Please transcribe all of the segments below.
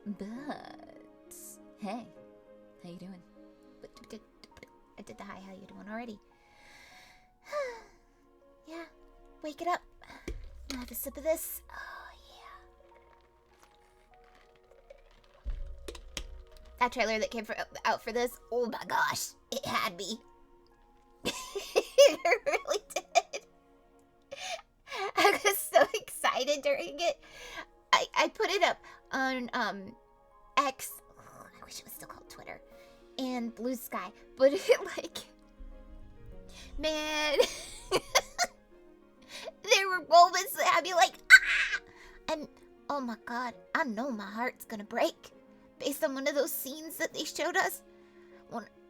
But hey, how you doing? I did the hi, how you doing already? Yeah, wake it up. I'll have a sip of this. Oh yeah. That trailer that came out for this, oh my gosh, it had me. It really did. I was so excited during it. I put it up on X. Oh, I wish it was still called Twitter. And Blue Sky. But it man. There were moments that had me like, ah! And oh my god, I know my heart's gonna break. Based on one of those scenes that they showed us.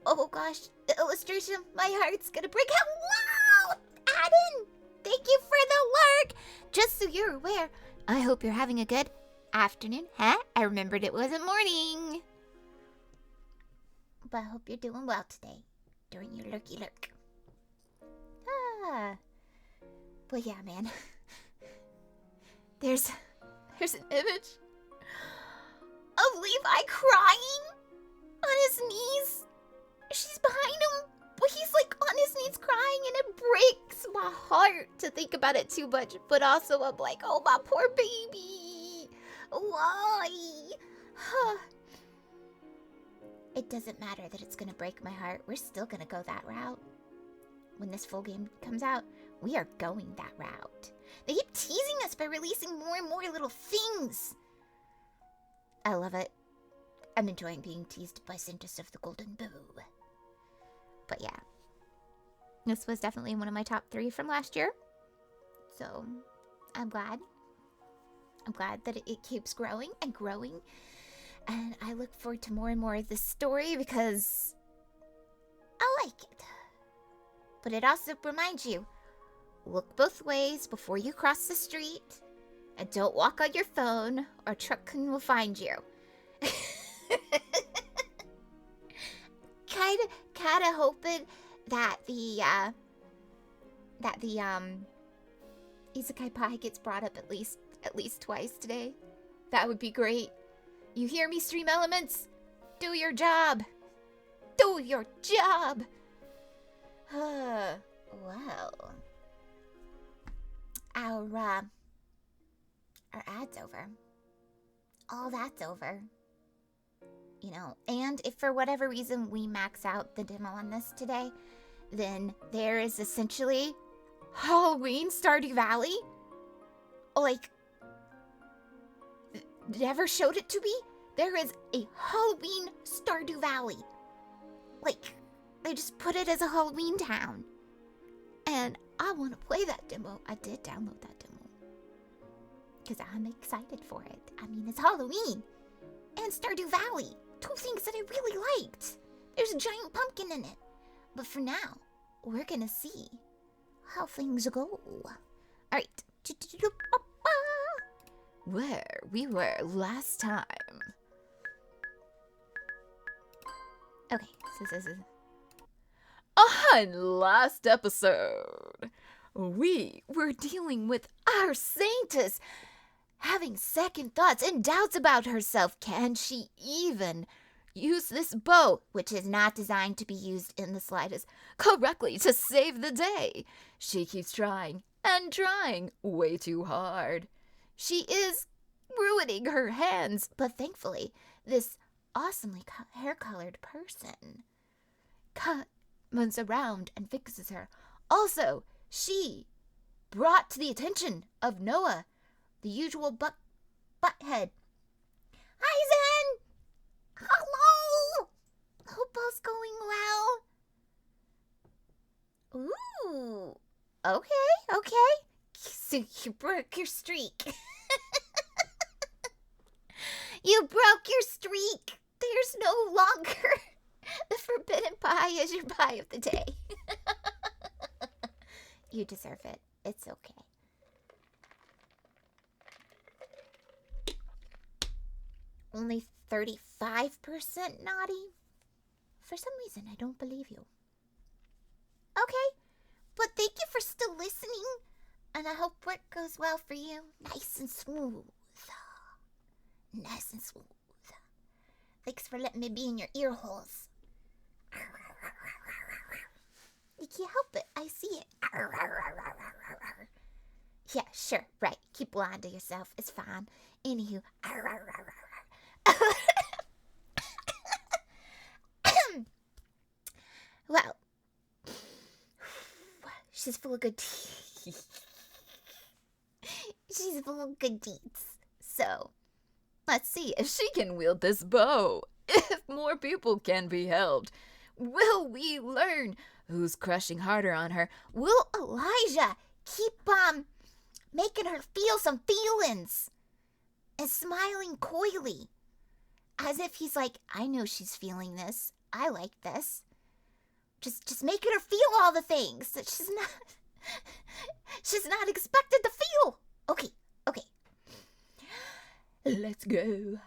Oh gosh, the illustration, my heart's gonna break. Hello, Adam! Thank you for the lurk! Just so you're aware, I hope you're having a good afternoon, huh? I remembered it wasn't morning. But I hope you're doing well today, during your lurky lurk. But yeah, man. There's an image of Levi crying on his knees. She's behind him, but he's like on his knees crying, and it breaks my heart to think about it too much. But also I'm like, oh, my poor baby. Why? It doesn't matter that it's gonna break my heart. We're still gonna go that route. When this full game comes out, we are going that route. They keep teasing us by releasing more and more little things. I love it. I'm enjoying being teased by Saintess of the Golden Bow. But yeah, this was definitely one of my top 3 from last year. So I'm glad. I'm glad that it keeps growing and growing. And I look forward to more and more of this story because I like it. But it also reminds you, look both ways before you cross the street. And don't walk on your phone or a truck will find you. Kinda hoping that the Isekai Pie gets brought up at least twice today. That would be great. You hear me, Stream Elements? Do your job. Do your job. Well, our ad's over. All that's over. You know, and if for whatever reason we max out the demo on this today, then there is essentially Halloween Stardew Valley. Like, never showed it to me. There is a Halloween Stardew Valley. Like, they just put it as a Halloween town. And I want to play that demo. I did download that demo. Because I'm excited for it. I mean, it's Halloween. And Stardew Valley. 2 things that I really liked. There's a giant pumpkin in it. But for now, we're gonna see how things go. Alright. Where we were last time. Okay, so this is... On last episode, we were dealing with our Saintess having second thoughts and doubts about herself. Can she even use this bow, which is not designed to be used in the slightest, correctly to save the day? She keeps trying and trying way too hard. She is ruining her hands, but thankfully, this awesomely hair-colored person comes around and fixes her. Also, she brought to the attention of Noah the usual butthead. Hi, Zen! Hello! Hope all's going well. Ooh. Okay. So you broke your streak. You broke your streak. There's no longer the forbidden pie as your pie of the day. You deserve it. It's okay. Only 35% naughty? For some reason, I don't believe you. Okay, but thank you for still listening, and I hope work goes well for you. Nice and smooth. Nice and smooth. Thanks for letting me be in your ear holes. You can't help it. I see it. Yeah, sure. Right. Keep lying to yourself. It's fine. Anywho. Well, she's full of good She's full of good deeds. So, let's see if she can wield this bow. If more people can be helped, will we learn who's crushing harder on her? Will Elijah keep making her feel some feelings and smiling coyly as if he's like, I know she's feeling this. I like this. Just making her feel all the things that she's not expected to feel. Okay. Let's go.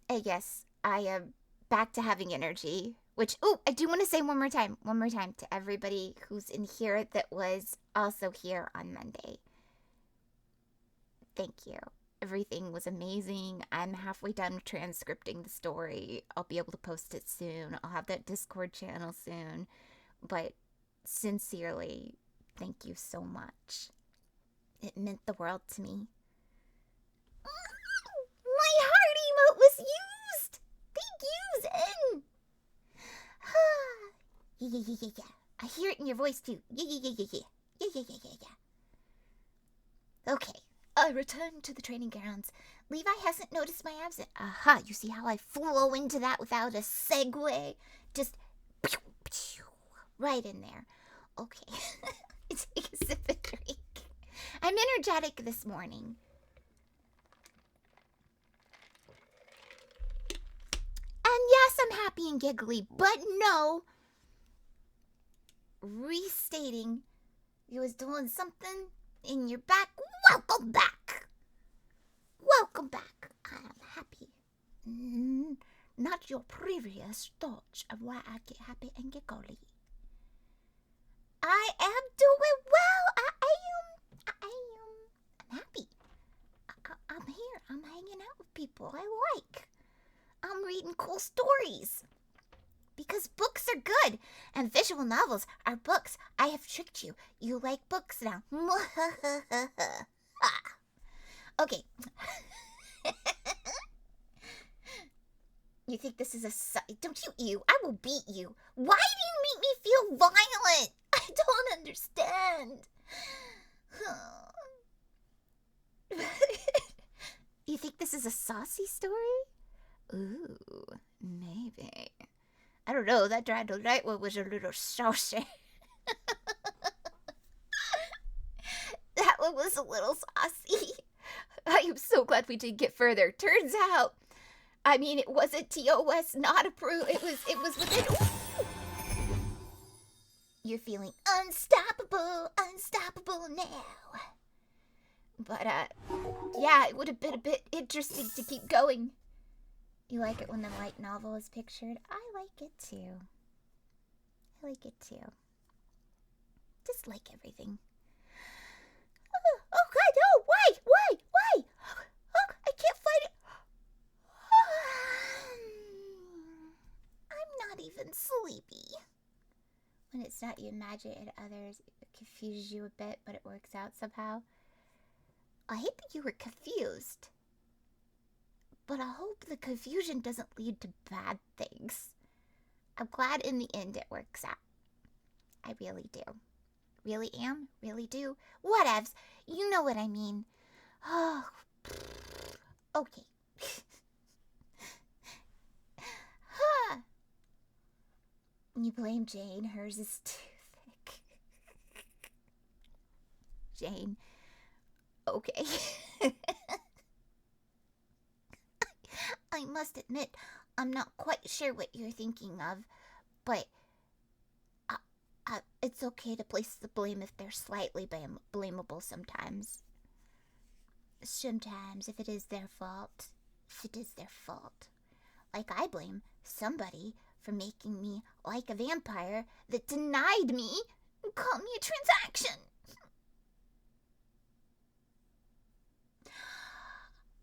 I guess I am back to having energy, which, I do want to say one more time to everybody who's in here that was also here on Monday. Thank you. Everything was amazing. I'm halfway done transcripting the story. I'll be able to post it soon. I'll have that Discord channel soon. But sincerely, thank you so much. It meant the world to me. My heart emote was used! Thank you, Zen! Yeah. I hear it in your voice too. Yeah. Okay. I return to the training grounds. Levi hasn't noticed my absence. Aha, you see how I flow into that without a segue? Just right in there. Okay. Take a sip of drink. I'm energetic this morning. And yes, I'm happy and giggly, but no. Restating, you was doing something in your back. Welcome back. I am happy. Not your previous thoughts of why I get happy and giggly. I am doing well. I'm happy. I'm here. I'm hanging out with people I like. I'm reading cool stories. Because books are good, and visual novels are books. I have tricked you. You like books now. Okay. You think this is don't you? I will beat you. Why do you make me feel violent? I don't understand. You think this is a saucy story? Ooh, maybe. I don't know, that dried light one was a little saucy. That one was a little saucy. I am so glad we did get further. Turns out, I mean, it wasn't TOS not approved. It was within. Ooh. You're feeling unstoppable now. But, yeah, it would have been a bit interesting to keep going. You like it when the light novel is pictured? I like it too. Just like everything. Oh God, no! Why? Oh, I can't fight it. I'm not even sleepy. When it's not you imagine it others, it confuses you a bit, but it works out somehow. I hate that you were confused. But I hope the confusion doesn't lead to bad things. I'm glad in the end it works out. I really do. Really am? Really do? Whatevs. You know what I mean. Oh, okay. You blame Jane. Hers is too thick. Jane. Okay. I must admit, I'm not quite sure what you're thinking of, but it's okay to place the blame if they're slightly blamable sometimes. Sometimes, if it is their fault. Like I blame somebody for making me like a vampire that denied me and called me a transaction.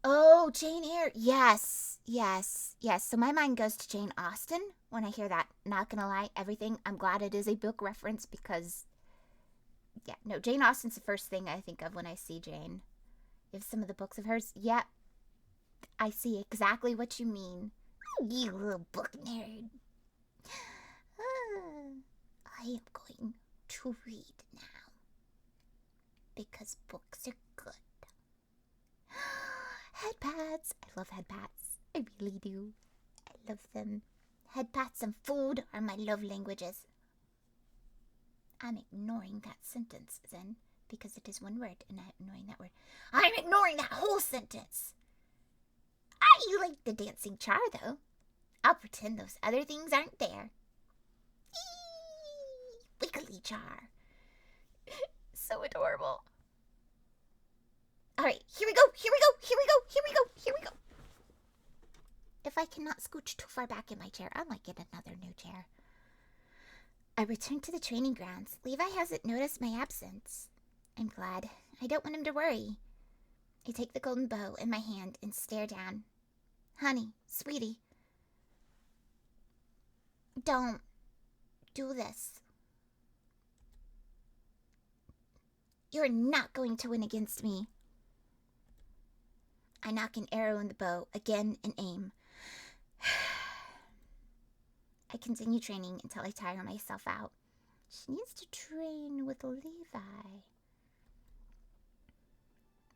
Oh, Jane Eyre. Yes. Yes. So my mind goes to Jane Austen when I hear that. Not gonna lie, everything. I'm glad it is a book reference because, yeah, no, Jane Austen's the first thing I think of when I see Jane. If some of the books of hers, yeah, I see exactly what you mean. You little book nerd. I am going to read now because books are good. Head pats. I love head pats. I really do. I love them. Head pats and food are my love languages. I'm ignoring that sentence then because it is one word and I'm ignoring that word. I'm ignoring that whole sentence. I like the dancing char though. I'll pretend those other things aren't there. Wiggly char. So adorable. Alright, here we go. If I cannot scooch too far back in my chair, I might get another new chair. I return to the training grounds. Levi hasn't noticed my absence. I'm glad. I don't want him to worry. I take the golden bow in my hand and stare down. Honey, sweetie, don't do this. You're not going to win against me. I knock an arrow in the bow again and aim. I continue training until I tire myself out. She needs to train with Levi.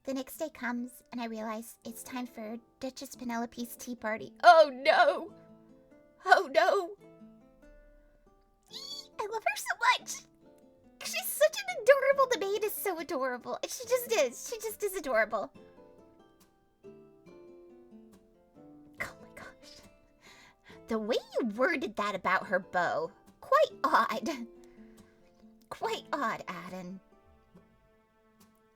The next day comes, and I realize it's time for Duchess Penelope's tea party. Oh no! Oh no! I love her so much! She's such an adorable, the maid is so adorable. She just is adorable. Oh my gosh. The way you worded that about her bow, quite odd. Quite odd, Adam.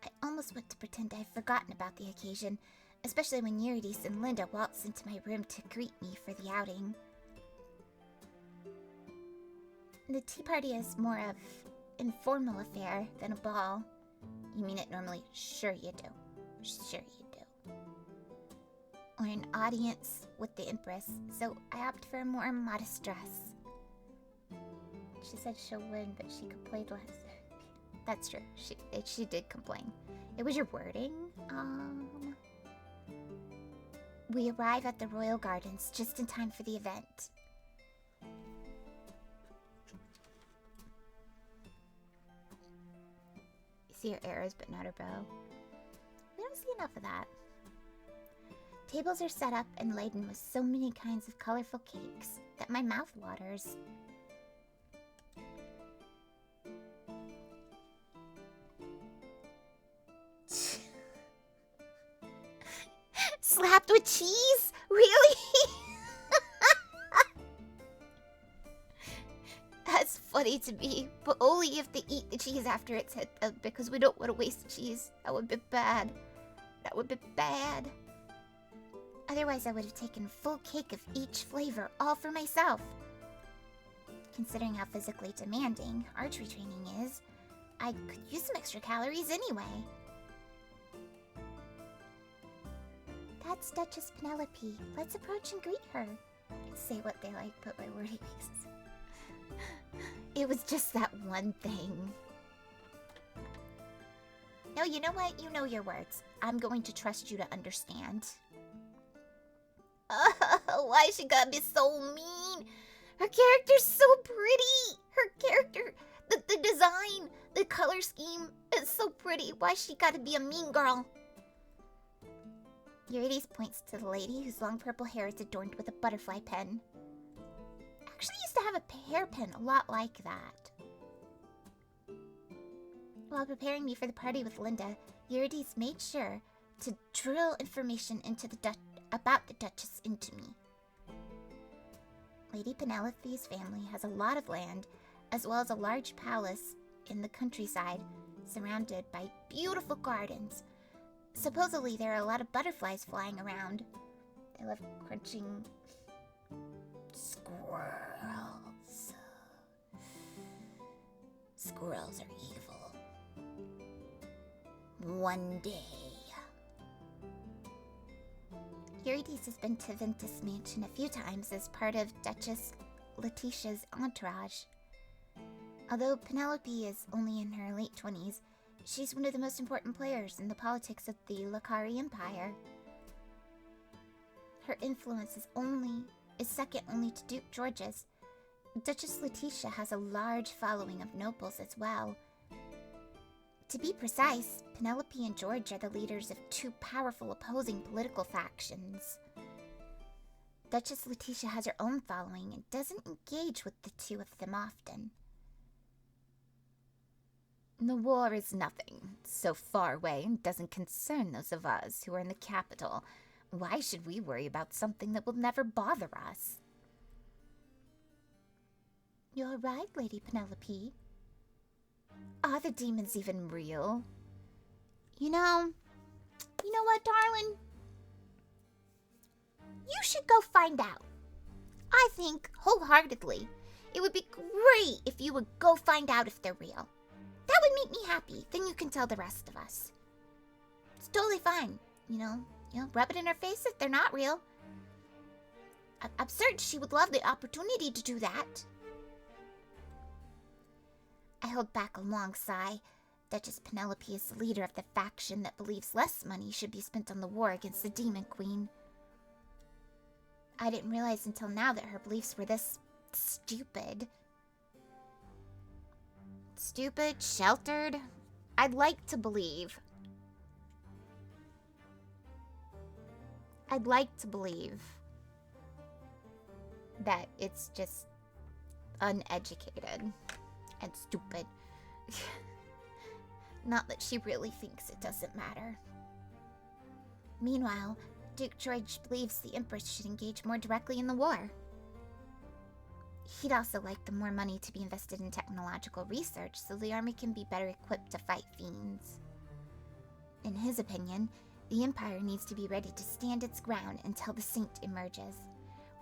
I almost want to pretend I've forgotten about the occasion, especially when Eurydice and Linda waltz into my room to greet me for the outing. The tea party is more of an informal affair than a ball. You mean it normally? Sure you do. Sure you do. Or an audience with the Empress, so I opt for a more modest dress. She said she'll win, but she complained less. That's true. She did complain. It was your wording. We arrive at the Royal Gardens just in time for the event. You see her arrows but not her bow. We don't see enough of that. Tables are set up and laden with so many kinds of colorful cakes that my mouth waters. Slapped with cheese? Really? That's funny to me, but only if they eat the cheese after it's hit them, because we don't want to waste cheese. That would be bad. That would be bad. Otherwise, I would have taken a full cake of each flavor, all for myself. Considering how physically demanding archery training is, I could use some extra calories anyway. That's Duchess Penelope. Let's approach and greet her. Say what they like, but my wording makes sense. It was just that one thing. No, you know what? You know your words. I'm going to trust you to understand. Why she gotta be so mean? Her character's so pretty. Her character, the design, the color scheme is so pretty. Why she gotta be a mean girl? Eurydice points to the lady whose long purple hair is adorned with a butterfly pen. I actually used to have a hairpin a lot like that. While preparing me for the party with Linda, Eurydice made sure to drill information into about the Duchess into me. Lady Penelope's family has a lot of land, as well as a large palace in the countryside, surrounded by beautiful gardens. Supposedly, there are a lot of butterflies flying around. They love crunching squirrels. Squirrels are evil. One day, Eurydice has been to Ventus Mansion a few times as part of Duchess Letitia's entourage. Although Penelope is only in her late 20s, she's one of the most important players in the politics of the Lacari Empire. Her influence is second only to Duke George's. Duchess Letitia has a large following of nobles as well. To be precise, Penelope and George are the leaders of two powerful opposing political factions. Duchess Letitia has her own following and doesn't engage with the two of them often. The war is nothing. It's so far away and doesn't concern those of us who are in the capital. Why should we worry about something that will never bother us? You're right, Lady Penelope. Are the demons even real? You know what, darling? You should go find out. I think, wholeheartedly, it would be great if you would go find out if they're real. That would make me happy. Then you can tell the rest of us. It's totally fine. Rub it in her face if they're not real. I'm certain she would love the opportunity to do that. I held back a long sigh. Duchess Penelope is the leader of the faction that believes less money should be spent on the war against the Demon Queen. I didn't realize until now that her beliefs were this stupid. Stupid, sheltered. I'd like to believe that it's just uneducated and stupid. Not that she really thinks it doesn't matter. Meanwhile, Duke George believes the Empress should engage more directly in the war. He'd also like the more money to be invested in technological research so the army can be better equipped to fight fiends. In his opinion, the Empire needs to be ready to stand its ground until the Saint emerges.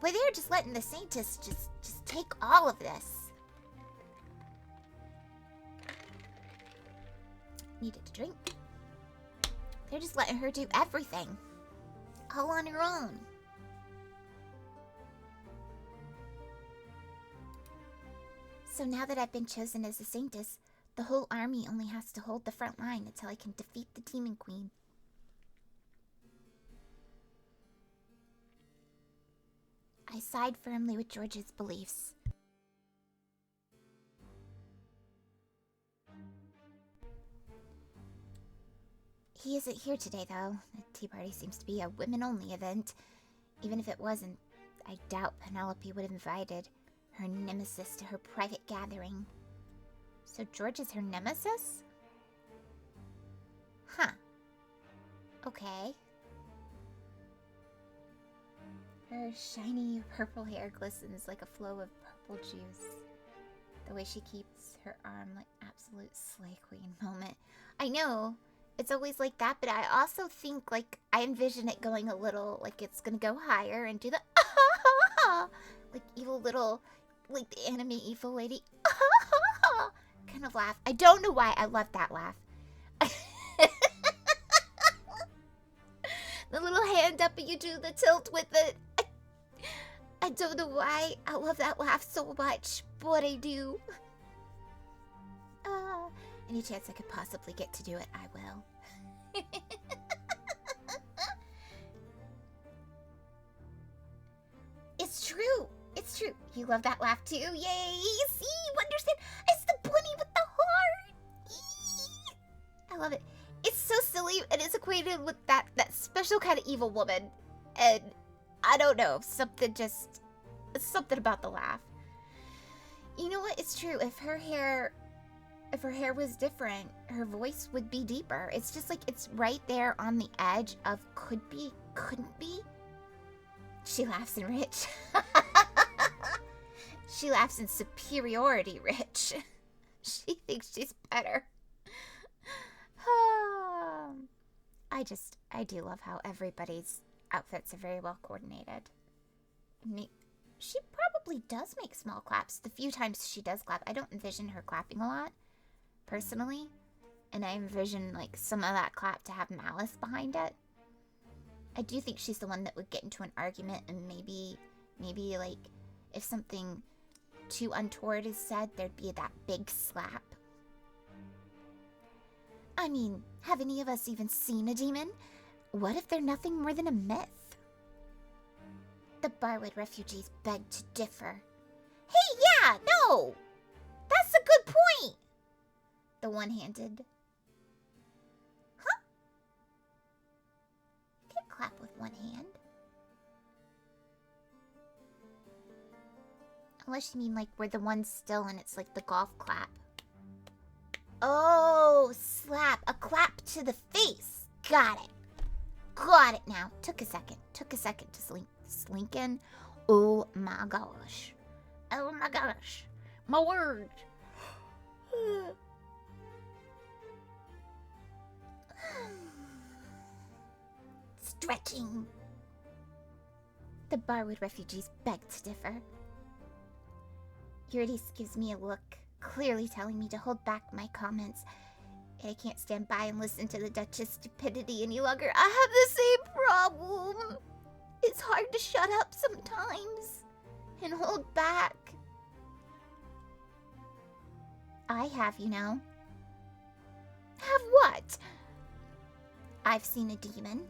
Boy, they're just letting the Saintess just take all of this. Needed a drink. They're just letting her do everything. All on her own. So now that I've been chosen as a Saintess, the whole army only has to hold the front line until I can defeat the Demon Queen. I side firmly with George's beliefs. He isn't here today, though. The tea party seems to be a women-only event. Even if it wasn't, I doubt Penelope would have invited her nemesis to her private gathering. So George is her nemesis? Huh. Okay. Her shiny purple hair glistens like a flow of purple juice. The way she keeps her arm like absolute slay queen moment. I know, it's always like that, but I also think, like, I envision it going a little, like it's gonna go higher and do the like evil little, like the anime evil lady kind of laugh. I don't know why I love that laugh. The little hand up and you do the tilt with it. I don't know why I love that laugh so much, but I do. Any chance I could possibly get to do it, I will. It's true. It's true. You love that laugh too. Yay! See, you understand? It's the bunny with the heart. Eee! I love it. It's so silly and it's equated with that special kind of evil woman. And I don't know, something about the laugh. You know what? It's true. If her hair was different, her voice would be deeper. It's just like it's right there on the edge of could be, couldn't be. She laughs in rich. She laughs in superiority rich. She thinks she's better. I do love how everybody's outfits are very well coordinated. She probably does make small claps. The few times she does clap, I don't envision her clapping a lot, personally. And I envision, like, some of that clap to have malice behind it. I do think she's the one that would get into an argument, and maybe like, if something too untoward is said, there'd be that big slap. I mean, have any of us even seen a demon? What if they're nothing more than a myth? The Barwood refugees beg to differ. Hey, yeah, no! That's a good point! The one-handed. Huh? You can clap with one hand. Unless you mean like where the one's still and it's like the golf clap. Oh, slap. A clap to the face. Got it. Got it now. Took a second to slink in. Oh my gosh. Oh my gosh. My word. Stretching. The Barwood refugees beg to differ. Eurydice gives me a look, clearly telling me to hold back my comments. I can't stand by and listen to the Duchess' stupidity any longer. I have the same problem. It's hard to shut up sometimes and hold back. I have, you know. Have what? I've seen a demon.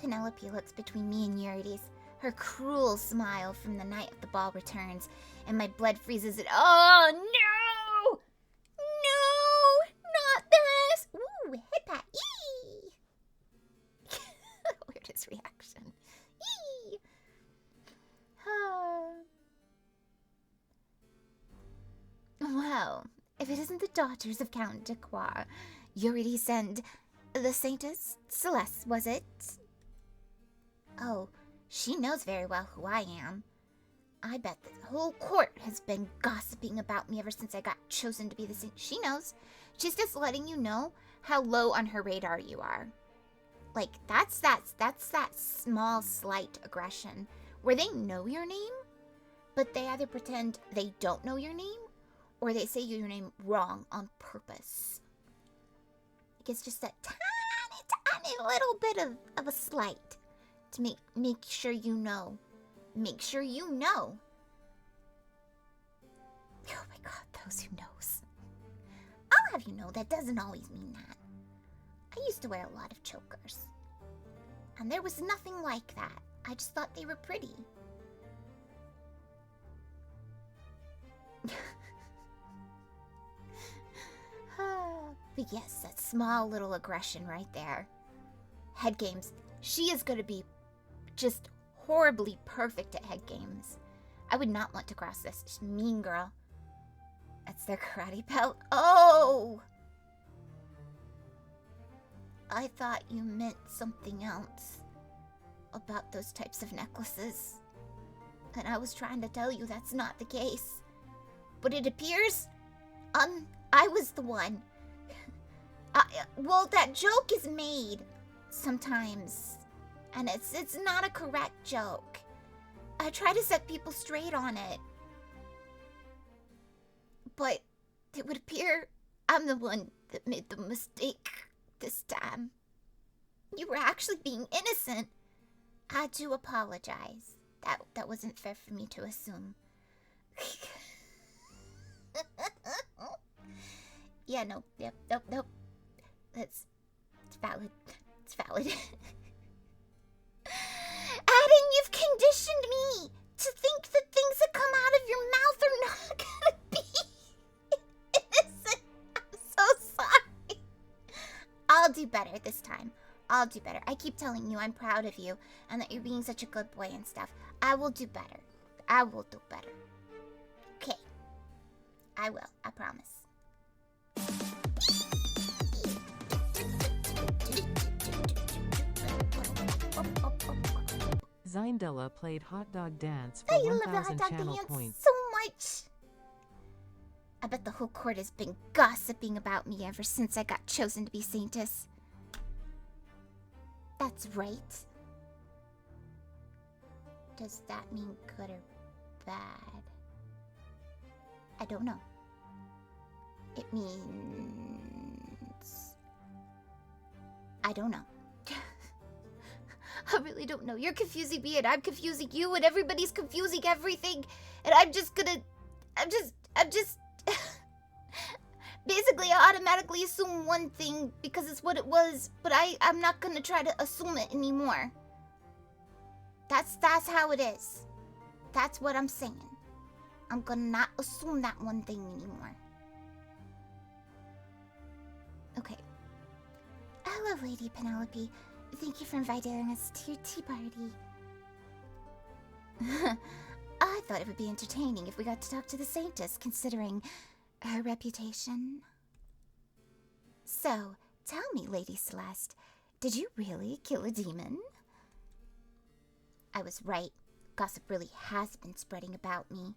Penelope looks between me and Eurydice. Her cruel smile from the night of the ball returns, and my blood freezes at— Oh, no! No! Not this! Ooh, hit that. Yee! Weirdest reaction. Yee! Well, if it isn't the daughters of Count de Croix, Eurydice and the Saintess, Celeste, was it? Oh, she knows very well who I am. I bet the whole court has been gossiping about me ever since I got chosen to be the Saint. She knows. She's just letting you know how low on her radar you are. Like, that's that small, slight aggression where they know your name, but they either pretend they don't know your name or they say your name wrong on purpose. It's just that tiny little bit of a slight to make sure you know. Make sure you know. Oh my god, those who knows. I'll have you know that doesn't always mean that. I used to wear a lot of chokers. And there was nothing like that. I just thought they were pretty. But yes, that small little aggression right there. Head games. She is going to be just horribly perfect at head games. I would not want to cross this. She's a mean girl. That's their karate belt. Oh! I thought you meant something else about those types of necklaces. And I was trying to tell you that's not the case. But it appears, I was the one. Well, that joke is made sometimes. And it's not a correct joke. I try to set people straight on it. But it would appear I'm the one that made the mistake this time. You were actually being innocent. I do apologize. That wasn't fair for me to assume. Yeah, no, yep, nope. It's valid. It's valid. Aiden, you've conditioned me to think that things that come out of your mouth are not gonna be innocent. I'm so sorry. I'll do better this time. I'll do better. I keep telling you I'm proud of you and that you're being such a good boy and stuff. I will do better. I will do better. Okay. I will. I promise. Zindella played Hot Dog Dance for I love the 1,000 hot dog channel dance points. so much. I bet the whole court has been gossiping about me ever since I got chosen to be Saintess. That's right. Does that mean good or bad? I don't know. It means... I don't know. I really don't know. You're confusing me and I'm confusing you and everybody's confusing everything. And I'm just basically I automatically assume one thing because it's what it was, but I'm not gonna try to assume it anymore. That's how it is. That's what I'm saying. I'm gonna not assume that one thing anymore. Okay. Hello, Lady Penelope. Thank you for inviting us to your tea party. I thought it would be entertaining if we got to talk to the Saintess, considering her reputation. So, tell me, Lady Celeste, did you really kill a demon? I was right. Gossip really has been spreading about me.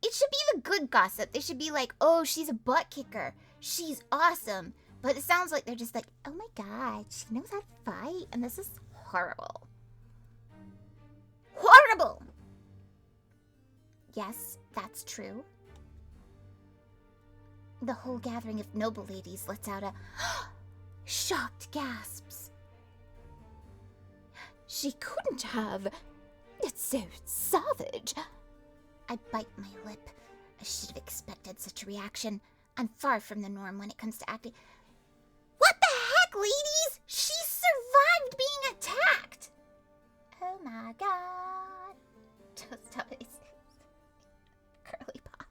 It should be the good gossip. They should be like, oh, she's a butt kicker. She's awesome. But it sounds like they're just like, oh my god, she knows how to fight, and this is horrible. Horrible! Yes, that's true. The whole gathering of noble ladies lets out a shocked gasps. She couldn't have. It's so savage. I bite my lip. I should have expected such a reaction. I'm far from the norm when it comes to acting. What the heck, ladies? She survived being attacked! Oh my god. Just stop it. Curly pop.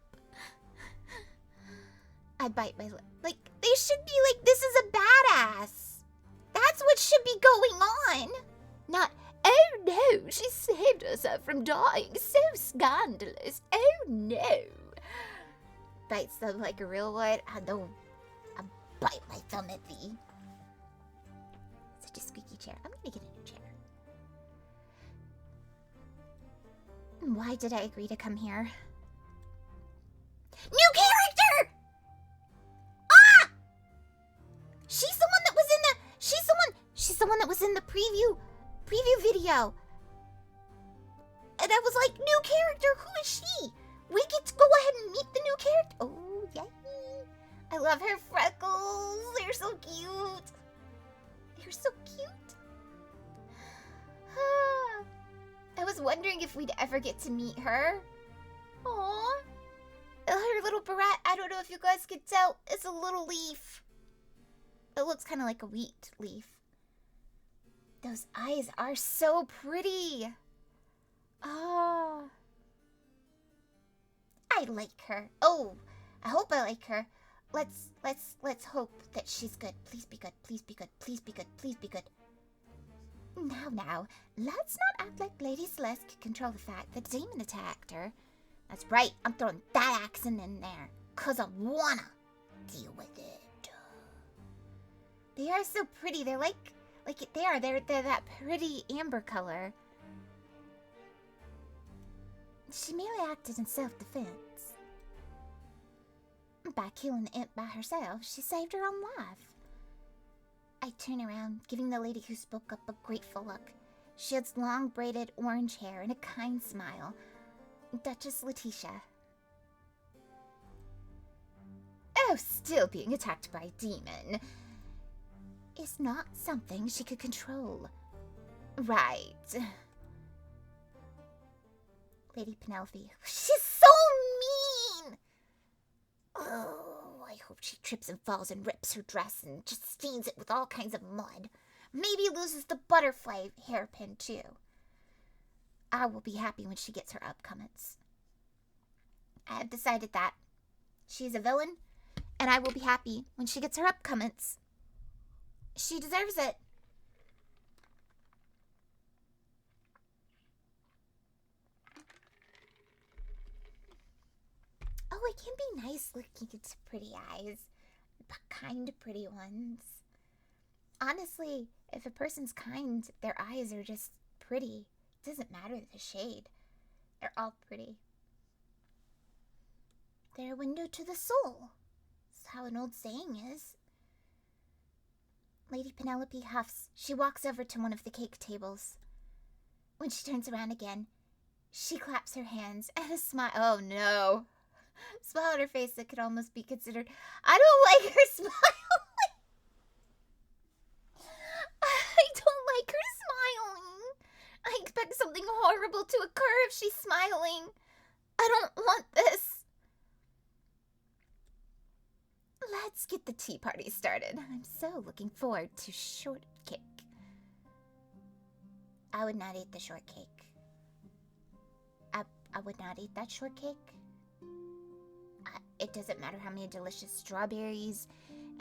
I bite my lip. Like, they should be like, this is a badass. That's what should be going on. Not, oh no, she saved herself from dying. So scandalous. Oh no. Bites them like a real one. I bite my thumb at thee. Such a squeaky chair. I'm gonna get a new chair. Why did I agree to come here? New character! Ah! She's the one that was in the preview video. And I was like, new character, who is she? We get to go ahead and meet the new character. Oh, yay. I love her freckles. They're so cute. They're so cute. I was wondering if we'd ever get to meet her. Aww. Her little barrette, I don't know if you guys could tell, it's a little leaf. It looks kind of like a wheat leaf. Those eyes are so pretty. Oh. I like her. Oh, I hope I like her. Let's hope that she's good. Please be good. Please be good. Please be good. Please be good. Now, let's not act like Lady Celeste can control the fact that the demon attacked her. That's right, I'm throwing that accent in there, 'cause I wanna deal with it. They are so pretty. They're they're that pretty amber color. She merely acted in self-defense. By killing the imp by herself, she saved her own life. I turn around, giving the lady who spoke up a grateful look. She had long braided orange hair and a kind smile. Duchess Letitia. Oh, still being attacked by a demon. Is not something she could control. Right. Lady Penelope. She's so mean! Oh, I hope she trips and falls and rips her dress and just stains it with all kinds of mud. Maybe loses the butterfly hairpin, too. I will be happy when she gets her upcomings. I have decided that. She's a villain, and I will be happy when she gets her upcomings. She deserves it. Oh, it can be nice looking into pretty eyes, but kind of pretty ones. Honestly, if a person's kind, their eyes are just pretty. It doesn't matter the shade. They're all pretty. They're a window to the soul. That's how an old saying is. Lady Penelope huffs. She walks over to one of the cake tables. When she turns around again, she claps her hands and a smile. Oh no. Smile on her face that could almost be considered. I don't like her smile. I don't like her smiling. something horrible to occur if she's smiling. I don't want this. Let's get the tea party started. I'm so looking forward to shortcake. I would not eat the shortcake. I would not eat that shortcake. It doesn't matter how many delicious strawberries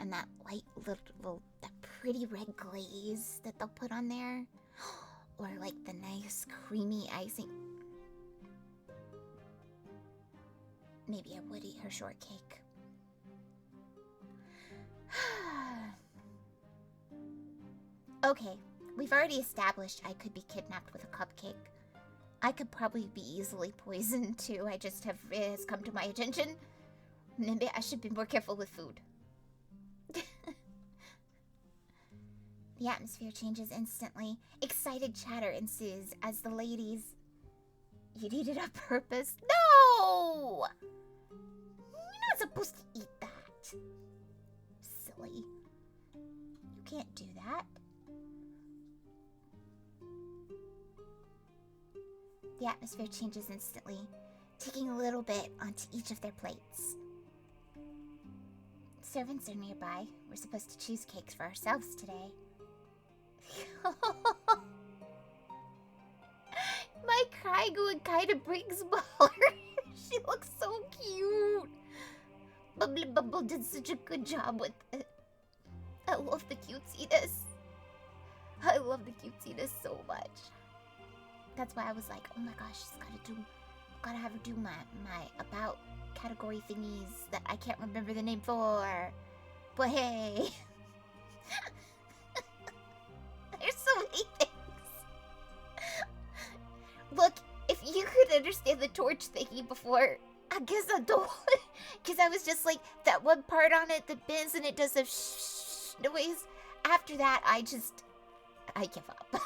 and that light little, that pretty red glaze that they'll put on there. Or like the nice creamy icing. Maybe I would eat her shortcake. Okay, we've already established I could be kidnapped with a cupcake. I could probably be easily poisoned too. It has come to my attention. Maybe I should be more careful with food. The atmosphere changes instantly. Excited chatter ensues as the ladies... You did it on purpose? No! You're not supposed to eat that. Silly. You can't do that. The atmosphere changes instantly, taking a little bit onto each of their plates. Servants are nearby. We're supposed to choose cakes for ourselves today. My Krygu kind of brings baller. She looks so cute. Bubbly Bubble did such a good job with it. I love the cutesiness. I love the cutesiness so much. That's why I was like, oh my gosh, gotta have her do my about category thingies that I can't remember the name for. But hey. There's so many things. Look, if you could understand the torch thingy before, I guess I don't. Because I was just like, that one part on it that bends and it does a shh noise. After that, I give up.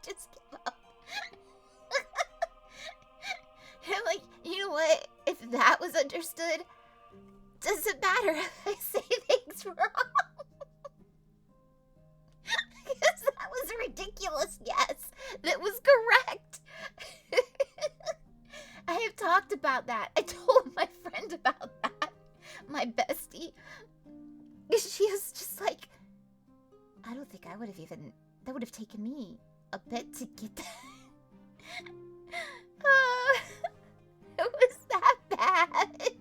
Just give up. I'm like, you know what? If that was understood, doesn't matter if I say things wrong. Because that was ridiculous, yes. That was correct. I have talked about that. I told my friend about that. My bestie. She was just like, I don't think I would have even... That would have taken me a bit to get that. It was that bad.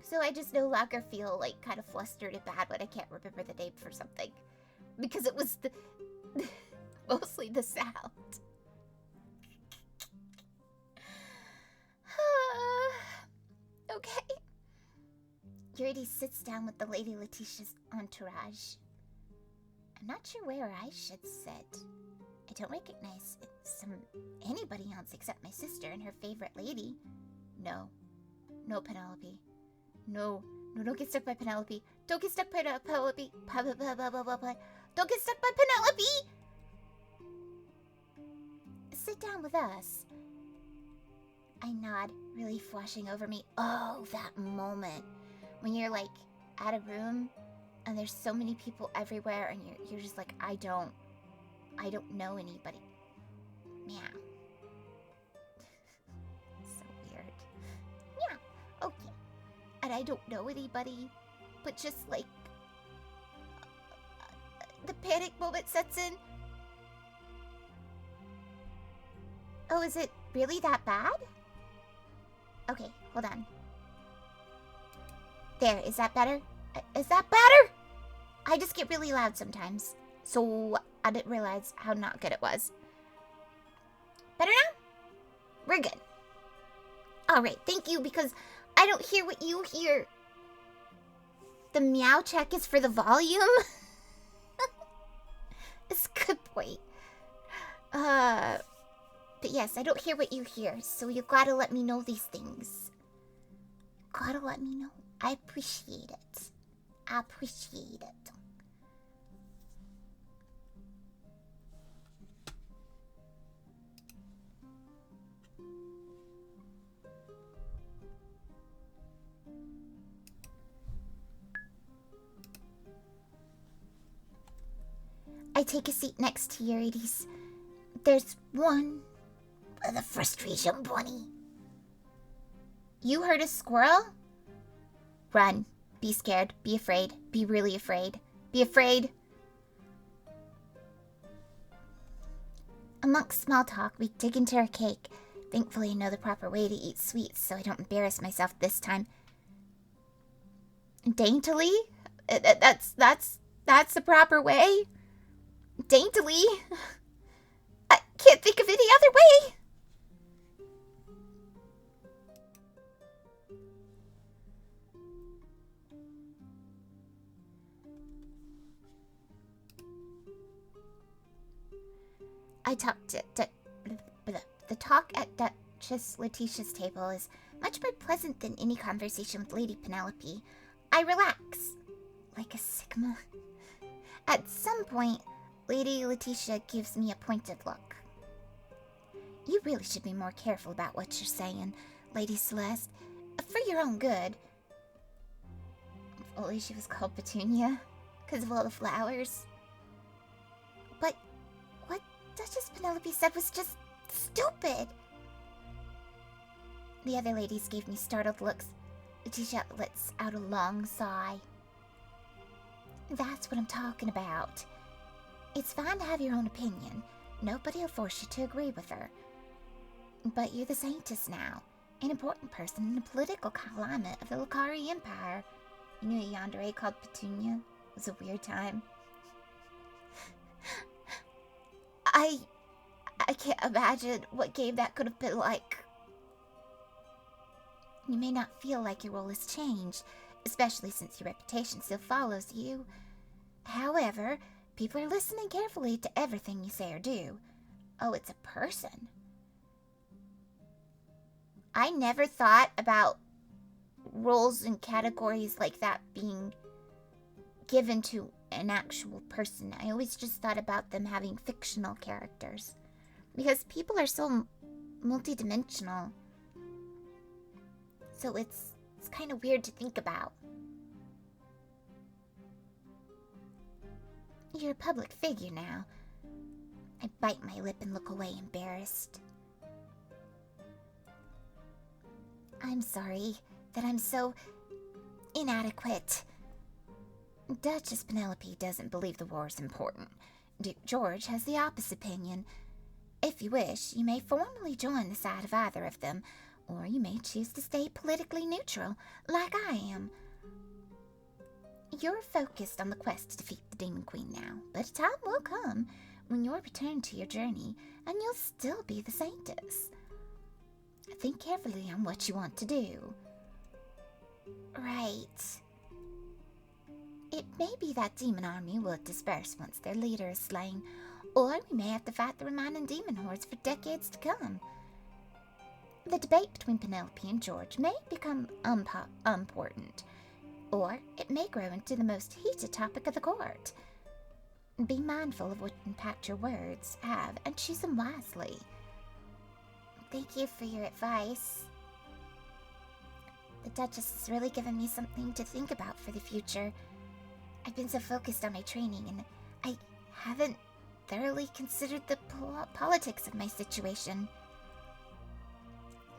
So I just no longer feel like kind of flustered and bad when I can't remember the name for something. Because it was mostly the sound. Okay. Yuri sits down with the Lady Letitia's entourage. I'm not sure where I should sit. I don't recognize anybody else except my sister and her favorite lady. No, Penelope. No, don't get stuck by Penelope. Don't get stuck by Penelope. Don't get stuck by Penelope! Sit down with us. I nod, relief washing over me. Oh, that moment when you're like at a room and there's so many people everywhere and you're just like, I don't know anybody. Meow. So weird. Yeah, okay. And I don't know anybody, but just like the panic moment sets in. Oh, is it really that bad? Okay, hold on. There, is that better? Is that better? I just get really loud sometimes. So I didn't realize how not good it was. Better now? We're good. Alright, thank you, because I don't hear what you hear. The meow check is for the volume? It's a good point. But yes, I don't hear what you hear, so you gotta let me know these things. Gotta let me know. I appreciate it. I appreciate it. I take a seat next to Eurydice. There's one with a frustration bunny. You heard a squirrel? Run. Be scared. Be afraid. Be really afraid. Be afraid. Amongst small talk, we dig into our cake. Thankfully, I know the proper way to eat sweets, so I don't embarrass myself this time. Daintily? That's the proper way? Daintily? I can't think of any other way. I talked the talk at Duchess Letitia's table is much more pleasant than any conversation with Lady Penelope. I relax, like a sigma. At some point, Lady Letitia gives me a pointed look. You really should be more careful about what you're saying, Lady Celeste, for your own good. If only she was called Petunia, because of all the flowers. But what Duchess Penelope said was just stupid. The other ladies gave me startled looks. Letitia lets out a long sigh. That's what I'm talking about. It's fine to have your own opinion. Nobody will force you to agree with her. But you're the Saintess now, an important person in the political climate of the Lucari Empire. You knew a yandere called Petunia? It was a weird time. I can't imagine what game that could have been like. You may not feel like your role has changed, especially since your reputation still follows you. However, people are listening carefully to everything you say or do. Oh, it's a person. I never thought about roles and categories like that being given to an actual person. I always just thought about them having fictional characters. Because people are so multidimensional. So it's kind of weird to think about. You're a public figure now. I bite my lip and look away embarrassed. I'm sorry that I'm so inadequate. Duchess Penelope doesn't believe the war is important. Duke George has the opposite opinion. If you wish, you may formally join the side of either of them, or you may choose to stay politically neutral, like I am. You're focused on the quest to defeat the Demon Queen now, but a time will come when you'll return to your journey, and you'll still be the Saintess. Think carefully on what you want to do. Right. It may be that demon army will disperse once their leader is slain, or we may have to fight the remaining demon hordes for decades to come. The debate between Penelope and George may become important, or it may grow into the most heated topic of the court. Be mindful of what impact your words have and choose them wisely. Thank you for your advice. The Duchess has really given me something to think about for the future. I've been so focused on my training, and I haven't thoroughly considered the politics of my situation.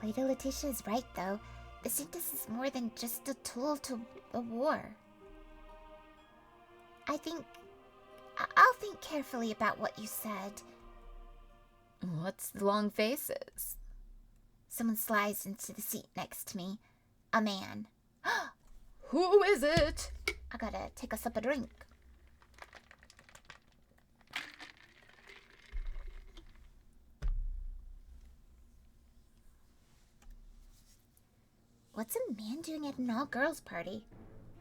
Lady Letitia is right, though. The Saintess is more than just a tool to a war. I'll think carefully about what you said. What's the long faces? Someone slides into the seat next to me. A man. Who is it? I gotta take a sip of drink. What's a man doing at an all-girls party?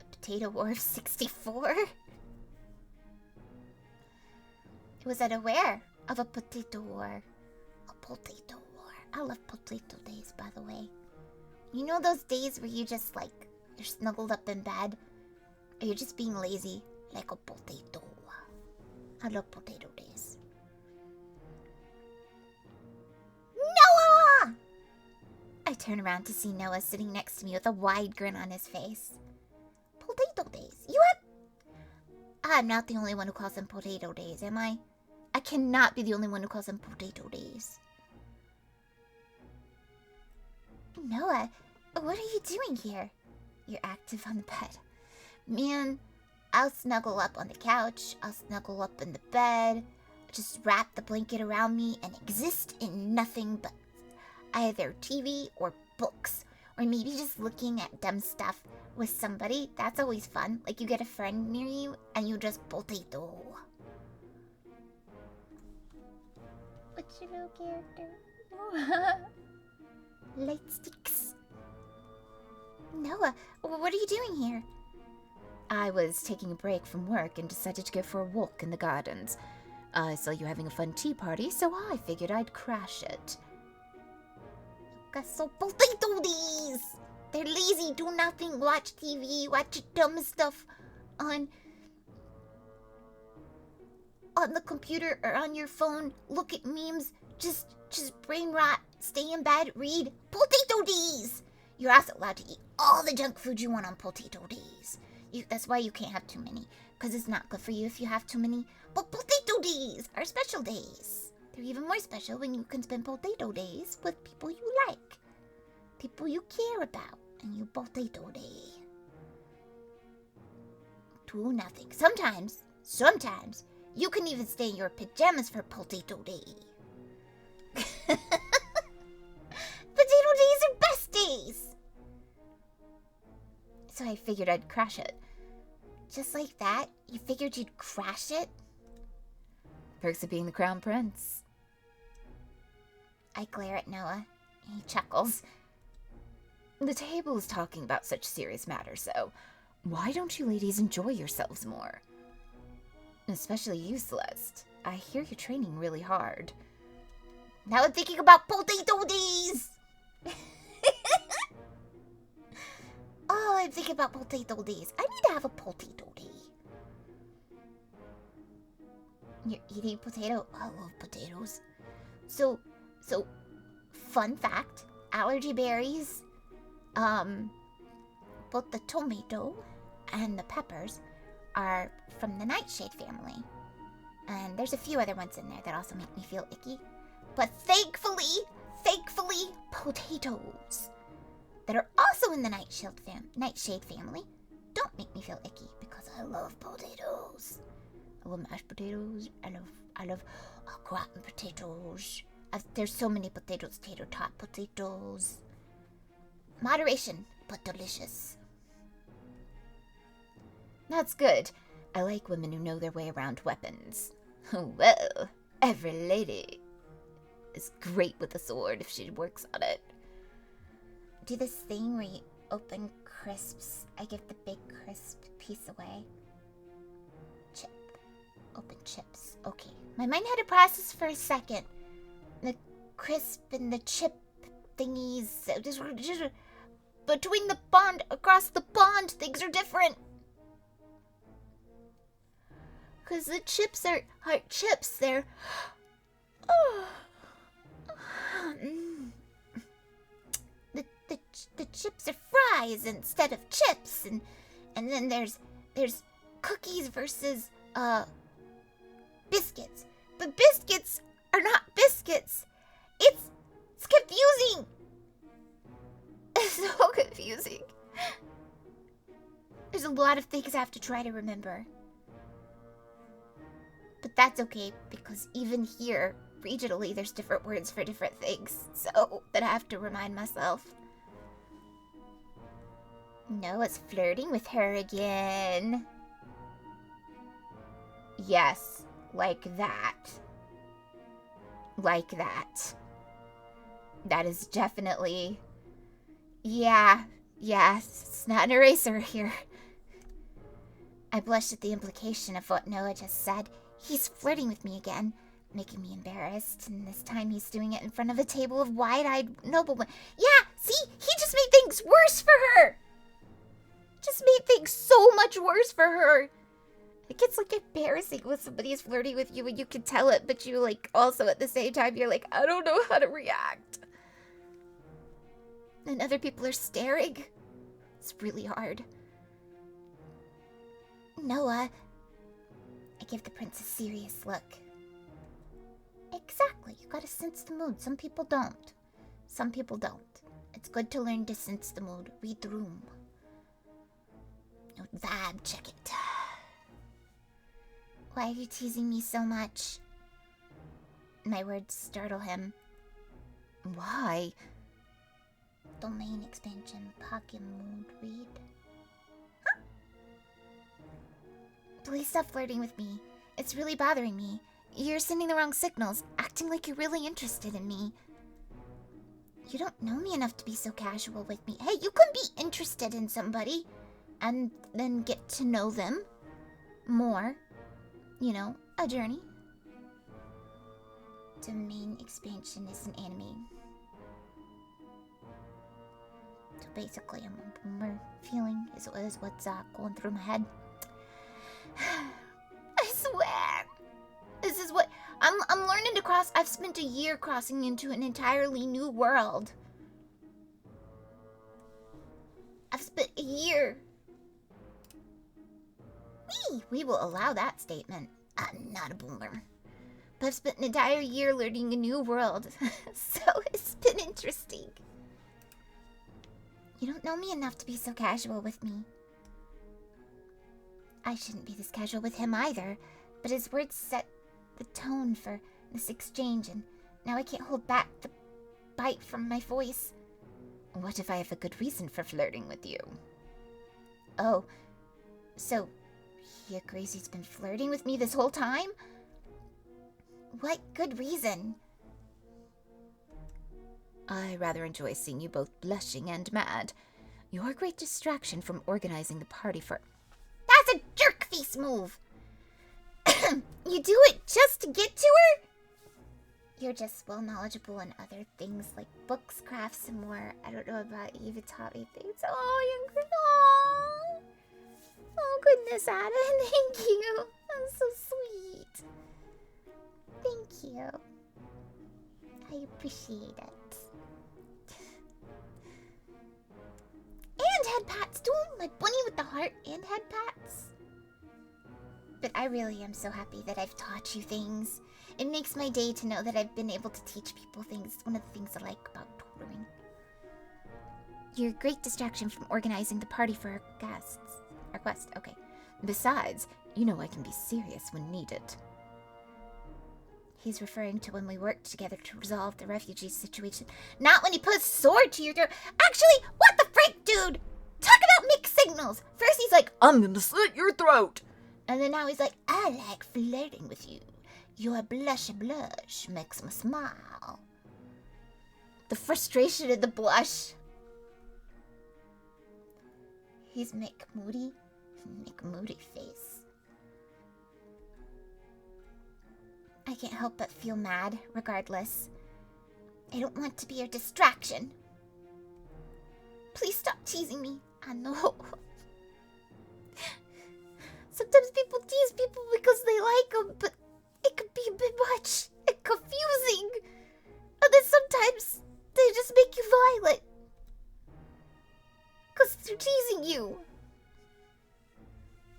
A potato war of 64? He was unaware of a potato war. A potato war. I love potato days, by the way. You know those days where you just, you're snuggled up in bed? Or you're just being lazy? Like a potato. I love potato days. Noah! I turn around to see Noah sitting next to me with a wide grin on his face. Potato days. You I'm not the only one who calls them potato days, am I? I cannot be the only one who calls them potato days. Noah, what are you doing here? You're active on the bed. Man, I'll snuggle up on the couch. I'll snuggle up in the bed. Just wrap the blanket around me and exist in nothing but either TV or books. Or maybe just looking at dumb stuff with somebody. That's always fun. Like you get a friend near you and you just potato. What's your little character? Light sticks. Noah, what are you doing here? I was taking a break from work and decided to go for a walk in the gardens. I saw you having a fun tea party, so I figured I'd crash it. Got so potato days. They're lazy, do nothing, watch TV, watch dumb stuff on the computer or on your phone, look at memes, just brain rot, stay in bed, read. Potato days! You're also allowed to eat all the junk food you want on potato days. That's why you can't have too many, because it's not good for you if you have too many. But potato days are special days. They're even more special when you can spend potato days with people you like. People you care about, and you potato day. Do nothing. Sometimes, you can even stay in your pajamas for potato day. Potato days are best days! So I figured I'd crash it. Just like that? You figured you'd crash it? Perks of being the crown prince. I glare at Noah. He chuckles. The table is talking about such serious matters, so why don't you ladies enjoy yourselves more? Especially you, Celeste. I hear you're training really hard. Now I'm thinking about potato days! Oh, I'm thinking about potato days. I need to have a potato day. You're eating potato? I love potatoes. So, fun fact, allergy berries, both the tomato and the peppers are from the nightshade family. And there's a few other ones in there that also make me feel icky. But thankfully, potatoes that are also in the nightshade family don't make me feel icky because I love potatoes. I love mashed potatoes. I love gratin potatoes. There's so many potatoes. Tater tot potatoes. Moderation, but delicious. That's good. I like women who know their way around weapons. Well, every lady is great with a sword if she works on it. Do this thing where you open crisps. I give the big crisp piece away. Chip. Open chips. Okay. My mind had to process for a second. The crisp and the chip thingies. Just between the pond, across the pond, things are different. Because the chips are chips. They're... The chips are fries instead of chips, and then there's cookies versus biscuits. But biscuits are not biscuits. It's confusing. It's so confusing. There's a lot of things I have to try to remember. But that's okay, because even here, regionally, there's different words for different things, so that I have to remind myself. Noah's flirting with her again. Yes, like that. Like that. That is definitely... Yeah, it's not an eraser here. I blushed at the implication of what Noah just said. He's flirting with me again, making me embarrassed, and this time he's doing it in front of a table of wide-eyed noblemen. Yeah, see? He just made things worse for her! Just made things so much worse for her! It gets, like, embarrassing when somebody is flirting with you and you can tell it, but you, like, also at the same time, you're like, I don't know how to react. And other people are staring. It's really hard. Noah, give the prince a serious look. Exactly. You gotta sense the mood. Some people don't. Some people don't. It's good to learn to sense the mood. Read the room. Vibe check it. Why are you teasing me so much? My words startle him. Why? Domain expansion. Pocket mood. Read. Huh? Please stop flirting with me. It's really bothering me. You're sending the wrong signals, acting like you're really interested in me. You don't know me enough to be so casual with me. Hey, you can be interested in somebody and then get to know them more. You know, a journey. Domain expansion is an anime. So basically, I'm a boomer feeling is what's going through my head. I swear. This is what I'm learning to cross. I've spent a year crossing into an entirely new world. I've spent a year. We will allow that statement. I'm not a boomer. But I've spent an entire year learning a new world. So it's been interesting. You don't know me enough to be so casual with me. I shouldn't be this casual with him either. But his words set the tone for this exchange, and now I can't hold back the bite from my voice. What if I have a good reason for flirting with you? Oh, so he agrees he's been flirting with me this whole time? What good reason? I rather enjoy seeing you both blushing and mad. You're a great distraction from organizing the party for... That's a jerk face move! You do it just to get to her? You're just well knowledgeable in other things like books, crafts, and more. I don't know about you, even taught me things. Oh, you're good. Oh, goodness, Adam. Thank you. That's so sweet. Thank you. I appreciate it. And head pats, too. My bunny with the heart and head pats. But I really am so happy that I've taught you things. It makes my day to know that I've been able to teach people things. It's one of the things I like about tutoring. You're a great distraction from organizing the party for our guests. Our quest, okay. Besides, you know I can be serious when needed. He's referring to when we worked together to resolve the refugee situation. Not when he put a sword to your throat. Actually, what the frick, dude? Talk about mixed signals. First he's like, I'm gonna slit your throat. And then now he's like, I like flirting with you. Your blush makes me smile. The frustration in the blush. He's McMoody face. I can't help but feel mad, regardless. I don't want to be your distraction. Please stop teasing me. I know. Sometimes people tease people because they like them, but it could be a bit much and confusing. And then sometimes they just make you violent. Because they're teasing you.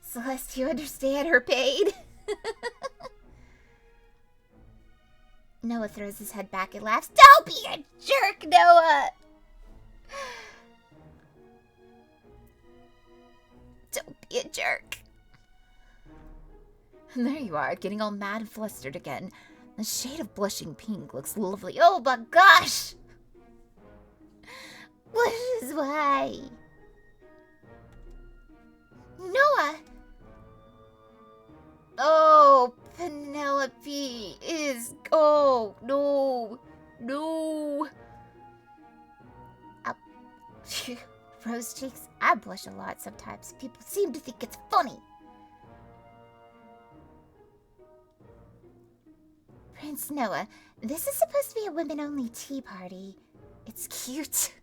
Celeste, you understand her pain? Noah throws his head back and laughs. Don't be a jerk, Noah! Don't be a jerk. And there you are, getting all mad and flustered again. The shade of blushing pink looks lovely. Oh my gosh! What is why? Noah! Oh, Penelope is... Oh, no. No. Rose cheeks. I blush a lot sometimes. People seem to think it's funny. Prince Noah, this is supposed to be a women-only tea party. It's cute.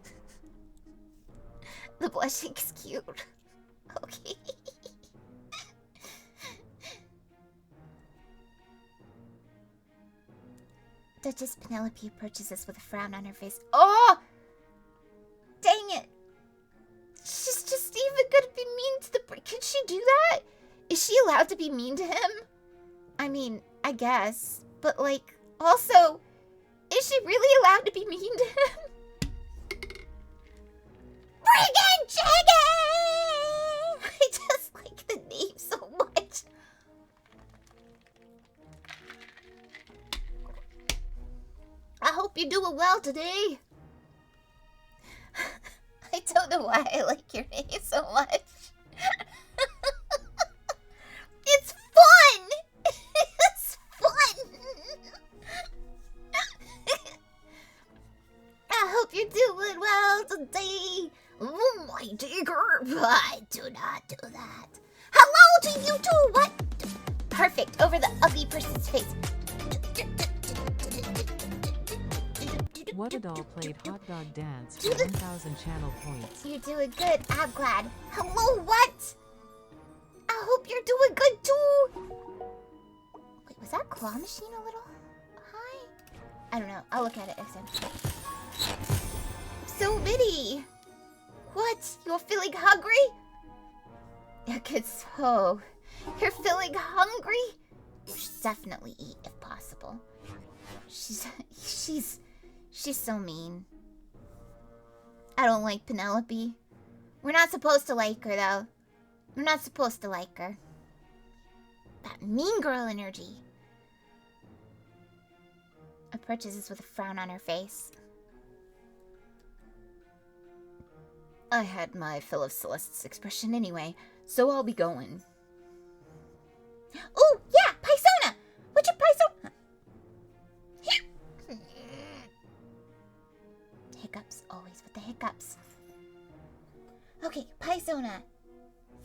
The blushing's cute. Okay. Duchess Penelope approaches us with a frown on her face. Oh! Dang it! She's just even gonna be mean to the... Can she do that? Is she allowed to be mean to him? I mean, I guess. But, like, also, is she really allowed to be mean to him? Friggin' chicken! I just like the name so much. I hope you're doing well today. I don't know why I like your name so much. It's fun! It's fun! I hope you're doing well today. Oh, my digger. I do not do that. Hello to you too. What? Perfect. Over the ugly person's face. What a doll played hot dog dance for 1,000 channel points. You're doing good. I'm glad. Hello, what? I hope you're doing good too. Wait, was that claw machine a little high? I don't know. I'll look at it next time. So many. What? You're feeling hungry? Yeah, good. So, you're feeling hungry? You should definitely eat if possible. She's so mean. I don't like Penelope. We're not supposed to like her, though. We're not supposed to like her. That mean girl energy. Approaches us with a frown on her face. I had my fill of Celeste's expression anyway, so I'll be going. Oh, yeah, Pisona! What's your Pisona? Hiccups, always with the hiccups. Okay, Pisona.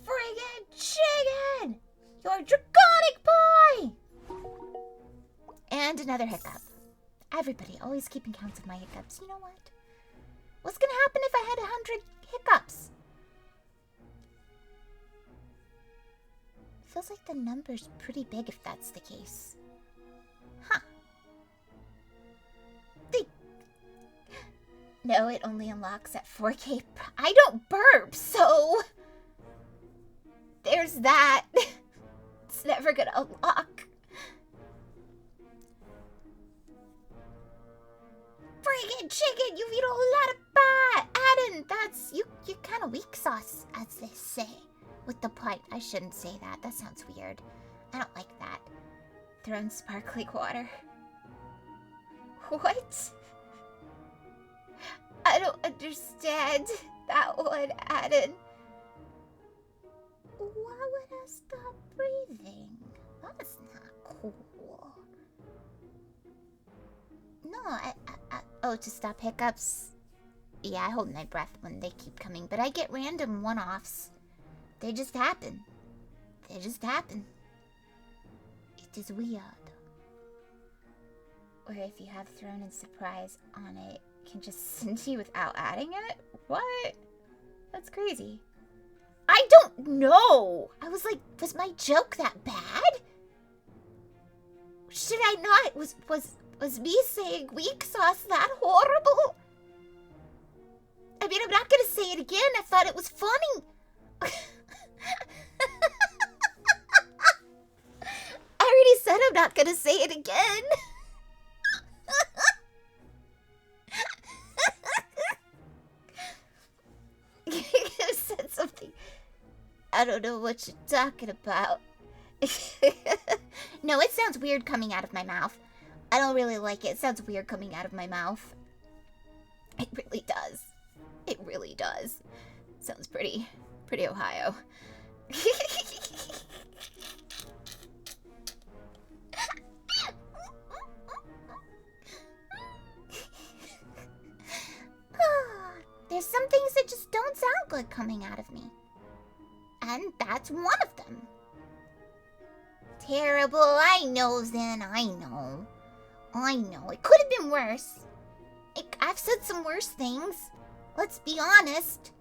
Friggin' chicken! Your draconic pie! And another hiccup. Everybody always keeping counts of my hiccups. You know what? What's gonna happen if I had 100 hiccups? Feels like the number's pretty big if that's the case. Huh. No, it only unlocks at 4K. I don't burp, so... There's that. It's never gonna unlock. Friggin' chicken, you eat a lot of bat. Adam, that's... You're kind of weak sauce, as they say. With the pint. I shouldn't say that. That sounds weird. I don't like that. Thrown sparkling water. What? I don't understand that one, Adam. Why would I stop breathing? That's not cool. No, oh, to stop hiccups? Yeah, I hold my breath when they keep coming, but I get random one-offs. They just happen. They just happen. It is weird. Or if you have thrown in surprise on it, can just send you without adding it? What? That's crazy. I don't know. I was like, was my joke that bad? Should I not? Was me saying weak sauce that horrible? I mean, I'm not gonna say it again. I thought it was funny. I already said I'm not gonna say it again. You said something. I don't know what you're talking about. No, it sounds weird coming out of my mouth. I don't really like it. It sounds weird coming out of my mouth. It really does. It really does. Sounds pretty Ohio. There's some things that just don't sound good coming out of me. And that's one of them. Terrible. I know, Zen. I know. It could have been worse. I've said some worse things. Let's be honest.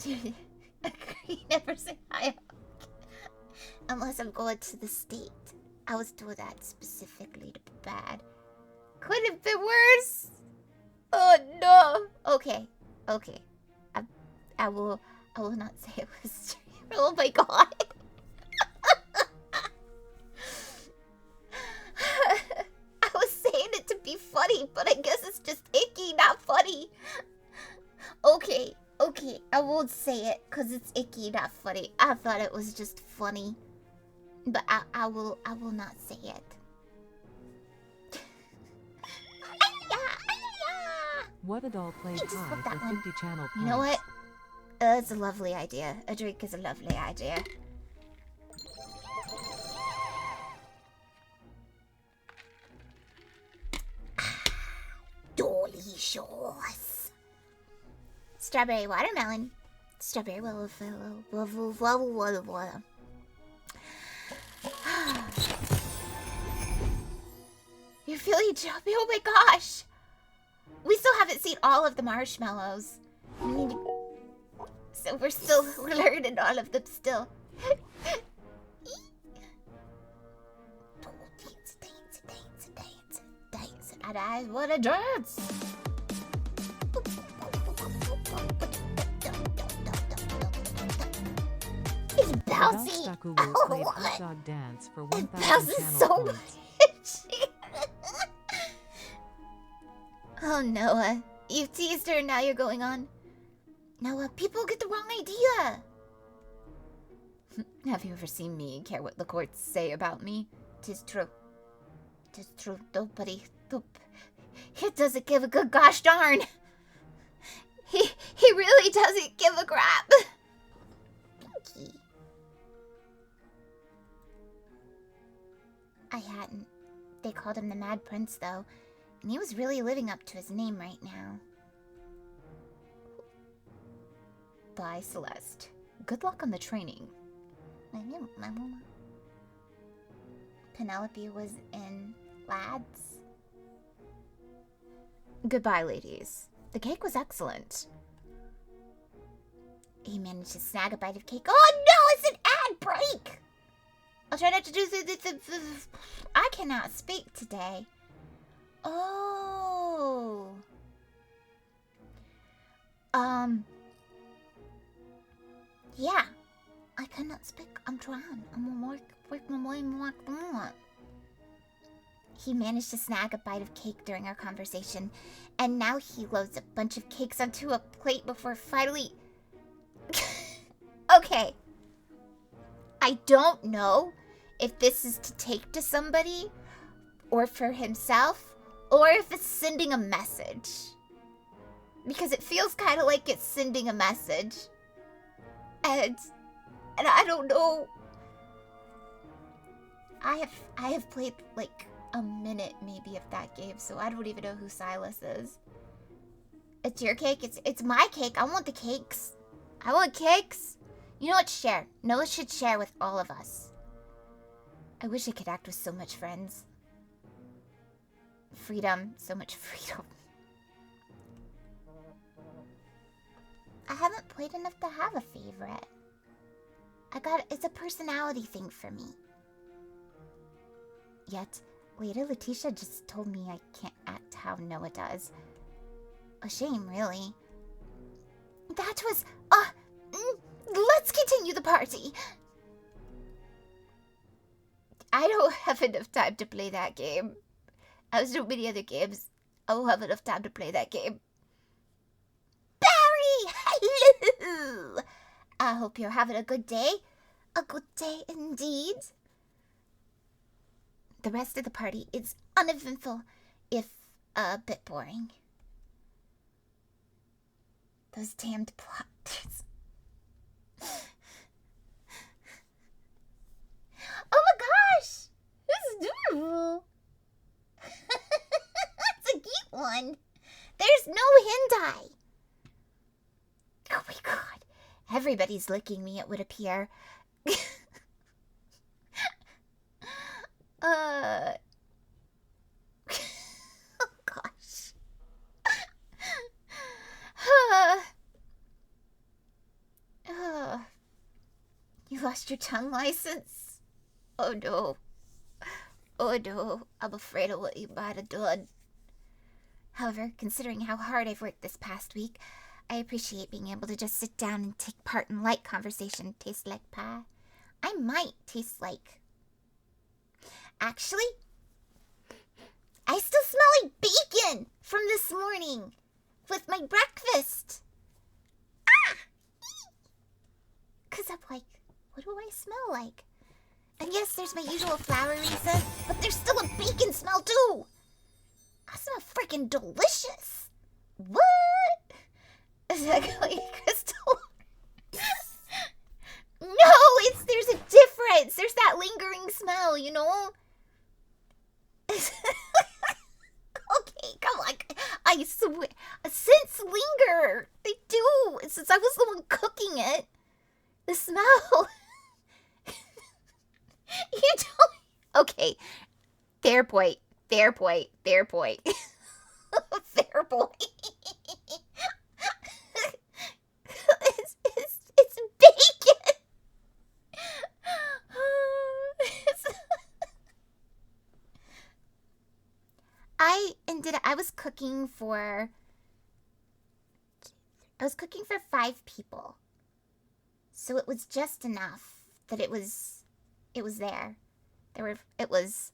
Never say hi. Unless I'm going to the state. I was doing that specifically to be bad. Could have been worse. Oh no. Okay. I will not say it was true. Oh my god. but I guess it's just icky, not funny. Okay, I won't say it because it's icky, not funny. I thought it was just funny, but I will not say it. What a doll played I just high love that for one. 50 channel points. You know what? It's a lovely idea. A drink is a lovely idea. Delicious. Strawberry watermelon. Strawberry watermelon. You're feeling jumpy? Oh my gosh! We still haven't seen all of the marshmallows. We need to... So we're learning all of them still. Dance. And I wanna dance. It's bouncy. Stakuwu played hot dog dance for 1,000 bounces channel so points. Oh, Noah. You've teased her and now you're going on. Noah, people get the wrong idea. Have you ever seen me care what the courts say about me? Tis true. Tis true. Nobody. He doesn't give a good gosh darn. He really doesn't give a crap. Pinky. I hadn't. They called him the Mad Prince, though. And he was really living up to his name right now. Bye, Celeste. Good luck on the training. Penelope was in Lads. Goodbye, ladies. The cake was excellent. He managed to snag a bite of cake. Oh no, it's an ad break! I'll try not to do I cannot speak today. Oh. Yeah. I cannot speak. I'm trying. I'm gonna work my mind more. He managed to snag a bite of cake during our conversation, and now he loads a bunch of cakes onto a plate before finally... Okay. I don't know if this is to take to somebody, or for himself, or if it's sending a message. Because it feels kind of like it's sending a message. And I don't know. I have played like a minute maybe of that game, so I don't even know who Silas is. It's your cake? It's my cake. I want the cakes. I want cakes. You know what? Share. Noah should share with all of us. I wish I could act with so much friends. Freedom. So much freedom. I haven't played enough to have a favorite. It's a personality thing for me. Yet, later Letitia just told me I can't act how Noah does. A shame, really. That was, let's continue the party. I don't have enough time to play that game. I have so many other games. I won't have enough time to play that game. Barry! Hello! I hope you're having a good day. A good day indeed. The rest of the party is uneventful, if a bit boring. Those damned plotters. Oh my gosh! This is adorable. That's a cute one. There's no hentai. Oh my god. Everybody's licking me, it would appear. Oh gosh. You lost your tongue license? Oh no. Oh no. I'm afraid of what you might have done. However, considering how hard I've worked this past week, I appreciate being able to just sit down and take part in light conversation. Taste like pie? I might taste like... Actually, I still smell like bacon from this morning with my breakfast. Ah! Because I'm like, what do I smell like? And yes, there's my usual flowery scent, but there's still a bacon smell too. I smell freaking delicious. What? Exactly, Crystal. No, there's a difference. There's that lingering smell, you know? Okay, come on. I swear. Scents linger. They do. Since I was the one cooking it. The smell. You don't. Okay. Fair point. Fair point. Fair point. Fair point. It's bacon. I was cooking for 5 people. So it was just enough that it was there. It was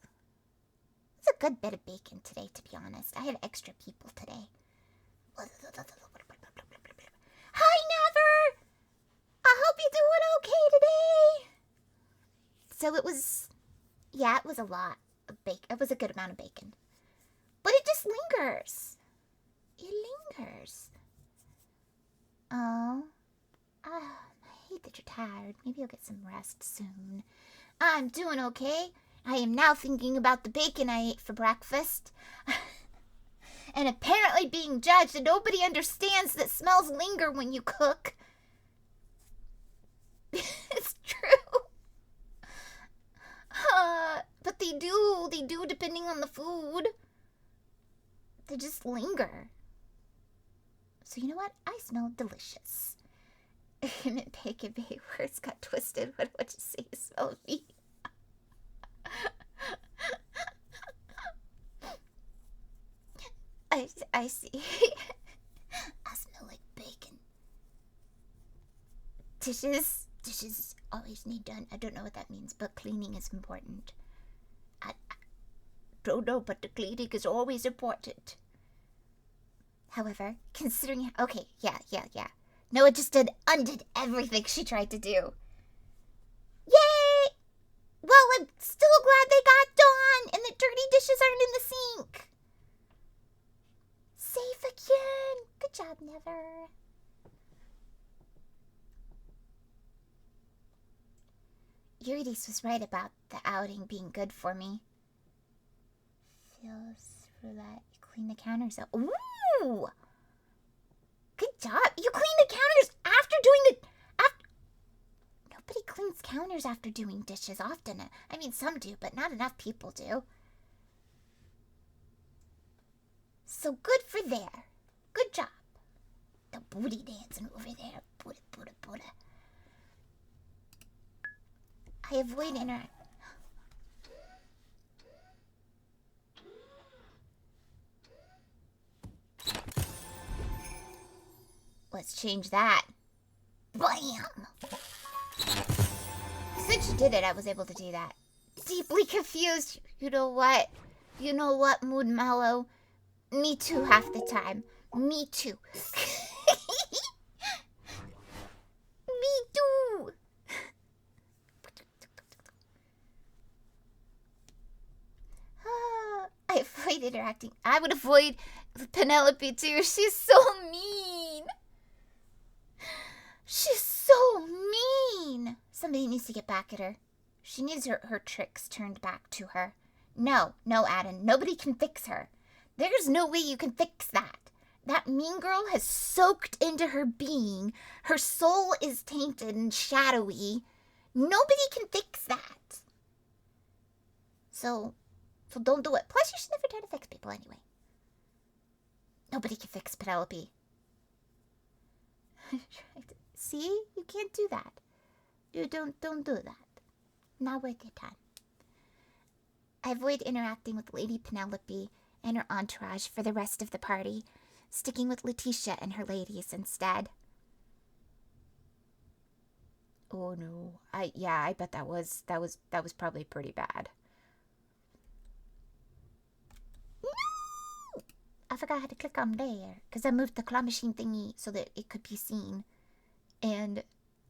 a good bit of bacon today, to be honest. I had extra people today. Hi, Never! I hope you're doing okay today. So it was a lot of bacon. It was a good amount of bacon. But it just lingers. It lingers. Oh. I hate that you're tired. Maybe you'll get some rest soon. I'm doing okay. I am now thinking about the bacon I ate for breakfast. And apparently being judged, and nobody understands that smells linger when you cook. It's true. But they do depending on the food. They just linger. So you know what? I smell delicious. Bacon, baby, words got twisted. What you say? You smell me. I see. I smell like bacon. Dishes always need done. I don't know what that means, but cleaning is important. I don't know, but the cleaning is always important. However, considering... Okay, yeah. Noah just undid everything she tried to do. Yay! Well, I'm still glad they got done, and the dirty dishes aren't in the sink. Safe again. Good job, Never. Eurydice was right about the outing being good for me. Feels roulette. You clean the counters up. Ooh! Good job. You clean the counters after doing the... Nobody cleans counters after doing dishes often. I mean, some do, but not enough people do. So good for there. Good job. The booty dancing over there. Booty. I avoid interact. Let's change that. Bam! Since you did it, I was able to do that. Deeply confused. You know what? Mood Mellow? Me too, half the time. Me too. Me too. I avoid interacting. I would avoid Penelope too. She's so mean. She's so mean. Somebody needs to get back at her. She needs her tricks turned back to her. No, Adam. Nobody can fix her. There's no way you can fix that. That mean girl has soaked into her being. Her soul is tainted and shadowy. Nobody can fix that. So don't do it. Plus, you should never try to fix people anyway. Nobody can fix Penelope. See? You can't do that. You don't do that. Not worth your time. I avoid interacting with Lady Penelope and her entourage for the rest of the party, sticking with Letitia and her ladies instead. Oh no. I bet that was probably pretty bad. I forgot how to click on there. Because I moved the claw machine thingy so that it could be seen. And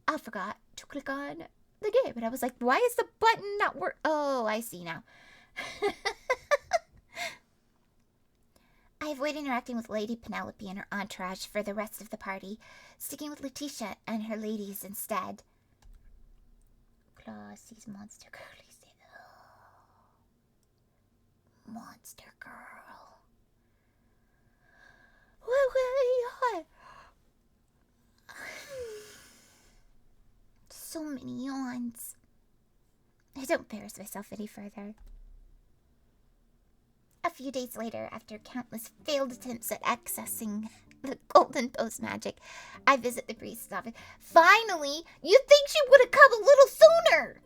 I forgot to click on the game. And I was like, why is the button not work? Oh, I see now. I avoid interacting with Lady Penelope and her entourage for the rest of the party, sticking with Letitia and her ladies instead. Claw sees Monster Girl. Monster Girl. So many yawns. I don't embarrass myself any further. A few days later, after countless failed attempts at accessing the Golden Post magic, I visit the priest's office. Finally! You'd think she would have come a little sooner!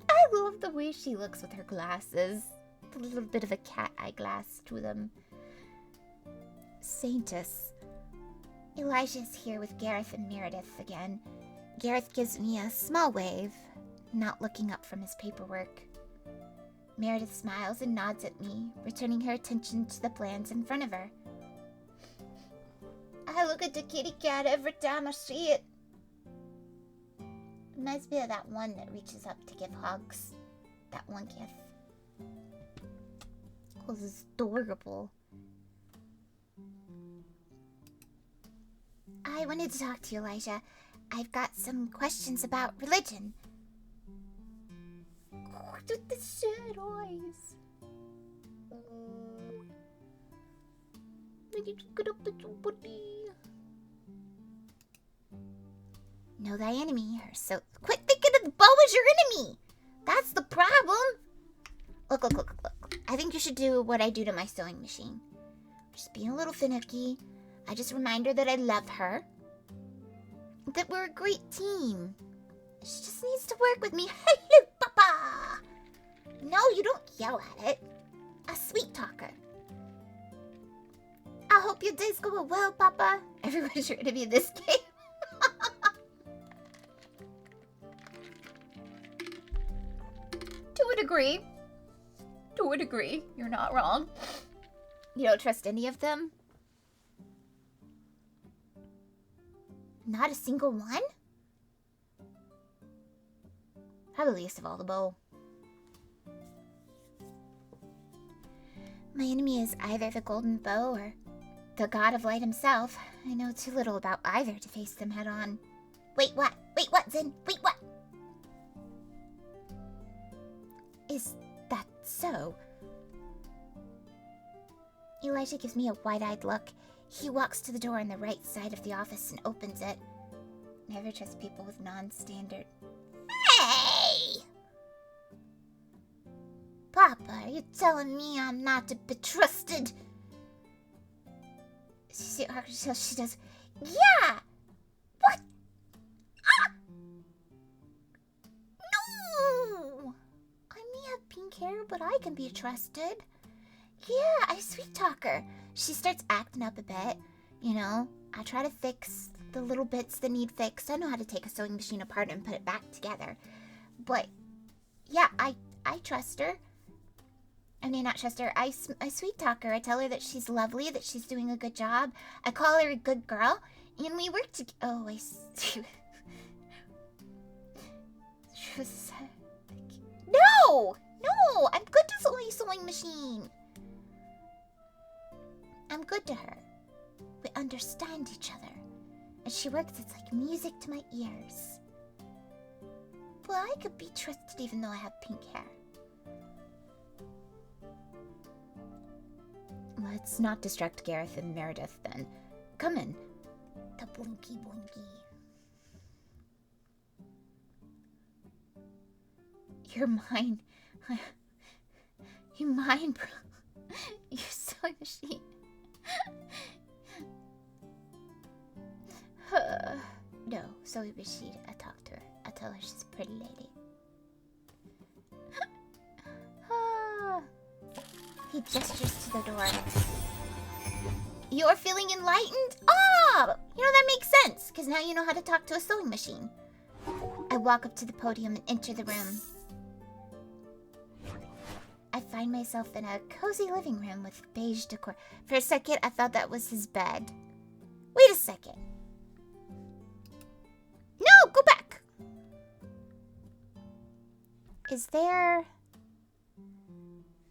I love the way she looks with her glasses. A little bit of a cat eyeglass to them. Saintess. Elijah's here with Gareth and Meredith again. Gareth gives me a small wave, not looking up from his paperwork. Meredith smiles and nods at me, returning her attention to the plans in front of her. I look at the kitty cat every time I see it. Reminds me of that one that reaches up to give hugs. That one kiss. It was adorable. I wanted to talk to you, Elijah. I've got some questions about religion. With the sad eyes. Get up, little buddy. Know thy enemy, or so. Quit thinking of the bow as your enemy. That's the problem. Look. I think you should do what I do to my sewing machine. Just being a little finicky. I just remind her that I love her. That we're a great team. She just needs to work with me. Hello, Papa! No, you don't yell at it. A sweet talker. I hope your day's going well, Papa. Everyone's sure to be in this game. To a degree. You're not wrong. You don't trust any of them? Not a single one? Probably least of all the bow. My enemy is either the golden bow or the god of light himself. I know too little about either to face them head on. Wait, what? Zen? Wait, what? Is that so? Elijah gives me a wide-eyed look. He walks to the door on the right side of the office and opens it. Never trust people with non-standard... Hey! Papa, are you telling me I'm not to be trusted? She does... Yeah! What? Ah! No! I may have pink hair, but I can be trusted. Yeah, I sweet talk her. She starts acting up a bit. You know, I try to fix the little bits that need fixed. I know how to take a sewing machine apart and put it back together. But, yeah, I trust her. I mean, not trust her. I sweet talk her. I tell her that she's lovely, that she's doing a good job. I call her a good girl. And we work together. Oh, I see. No! No! I'm good to the sewing machine. I'm good to her. We understand each other. As she works, it's like music to my ears. Well, I could be trusted even though I have pink hair. Let's not distract Gareth and Meredith, then. Come in. The blinky blinky. You're mine. You're mine, bro. You're sewing machine. No, sewing machine. I talk to her. I tell her she's a pretty lady. He gestures to the door. You're feeling enlightened? Oh! You know, that makes sense, because now you know how to talk to a sewing machine. I walk up to the podium and enter the room. I find myself in a cozy living room with beige decor. For a second, I thought that was his bed. Wait a second. No, go back. Is there...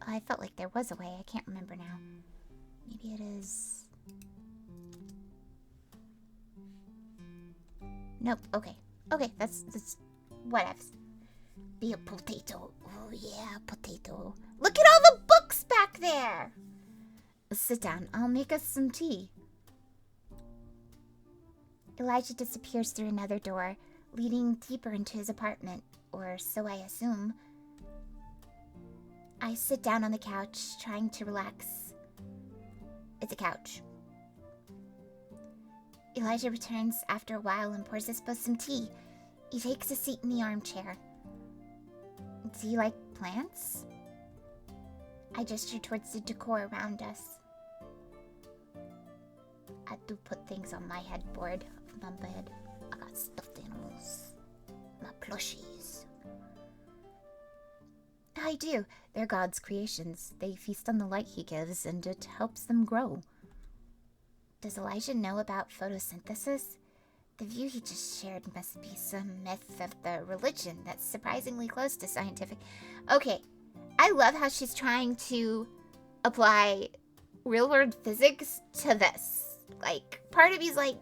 I felt like there was a way. I can't remember now. Maybe it is... Nope. Okay. Okay, that's whatevs. Be a potato. Oh yeah, potato. Look at all the books back there. Sit down. I'll make us some tea. Elijah disappears through another door, leading deeper into his apartment, or so I assume. I sit down on the couch, trying to relax. It's a couch. Elijah returns after a while and pours us both some tea. He takes a seat in the armchair. Do you like plants? I gesture towards the decor around us. I do put things on my headboard of my bed. I got stuffed animals. My plushies. I do. They're God's creations. They feast on the light he gives, and it helps them grow. Does Elijah know about photosynthesis? The view he just shared must be some myth of the religion that's surprisingly close to scientific. Okay, I love how she's trying to apply real-world physics to this. Like, part of me's like,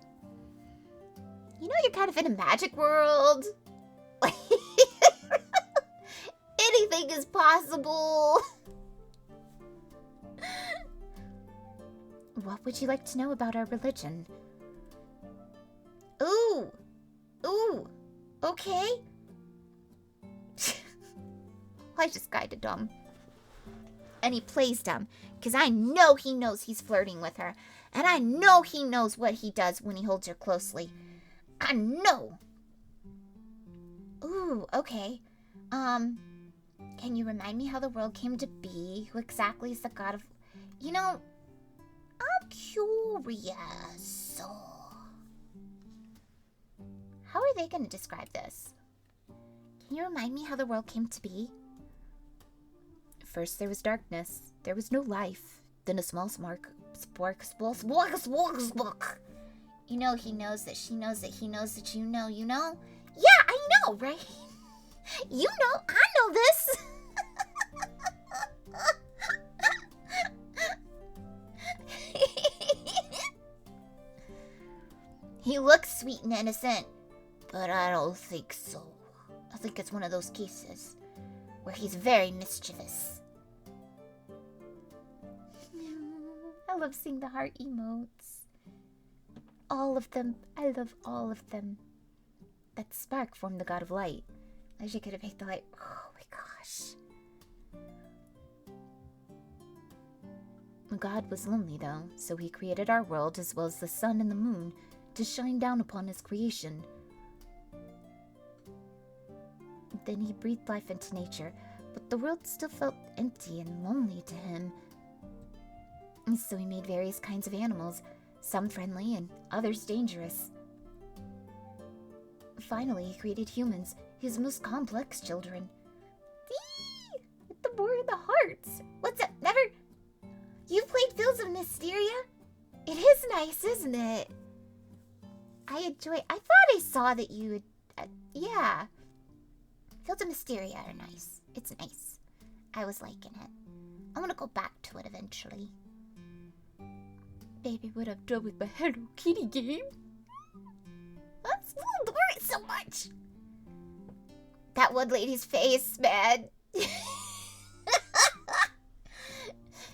you know, you're kind of in a magic world. Like, anything is possible. What would you like to know about our religion? Ooh. Ooh. Okay. I just kinda dumb. And he plays dumb, because I know he knows he's flirting with her. And I know he knows what he does when he holds her closely. I know. Ooh, okay. Can you remind me how the world came to be? Who exactly is the god of... You know, I'm curious. How are they going to describe this? Can you remind me how the world came to be? First there was darkness. There was no life. Then a small spark. You know he knows that she knows that he knows that you know, you know? Yeah, I know, right? You know, I know this. He looks sweet and innocent, but I don't think so. I think it's one of those cases where he's very mischievous. I love seeing the heart emotes. All of them. I love all of them. That spark formed the god of light. I should could have picked the light. Oh my gosh. God was lonely though, so he created our world as well as the sun and the moon to shine down upon his creation. Then he breathed life into nature, but the world still felt empty and lonely to him. And so he made various kinds of animals, some friendly and others dangerous. Finally, he created humans, his most complex children. Eee! With the more in the hearts. What's up? Never... You've played Fields of Mysteria? It is nice, isn't it? I enjoy... I thought I saw that you would... yeah. Fields of Mysteria are nice. It's nice. I was liking it. I'm gonna go back to it eventually. Baby, what I've done with my Hello Kitty game. I'm still adoring it so much. That one lady's face, man.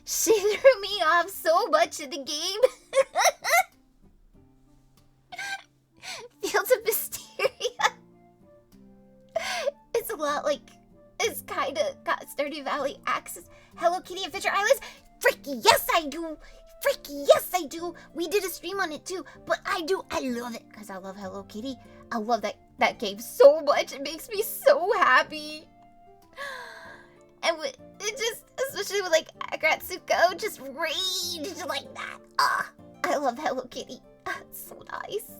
She threw me off so much in the game. Fields of Mysteria. It's a lot like, it's kind of got Stardew Valley access. Hello Kitty Adventure Islands. Freaky, yes I do. Freaky, yes I do. We did a stream on it too, but I love it because I love Hello Kitty. I love that game so much. It makes me so happy. And it just, especially with like Agratsuko, just raged like that. I love Hello Kitty. It's so nice.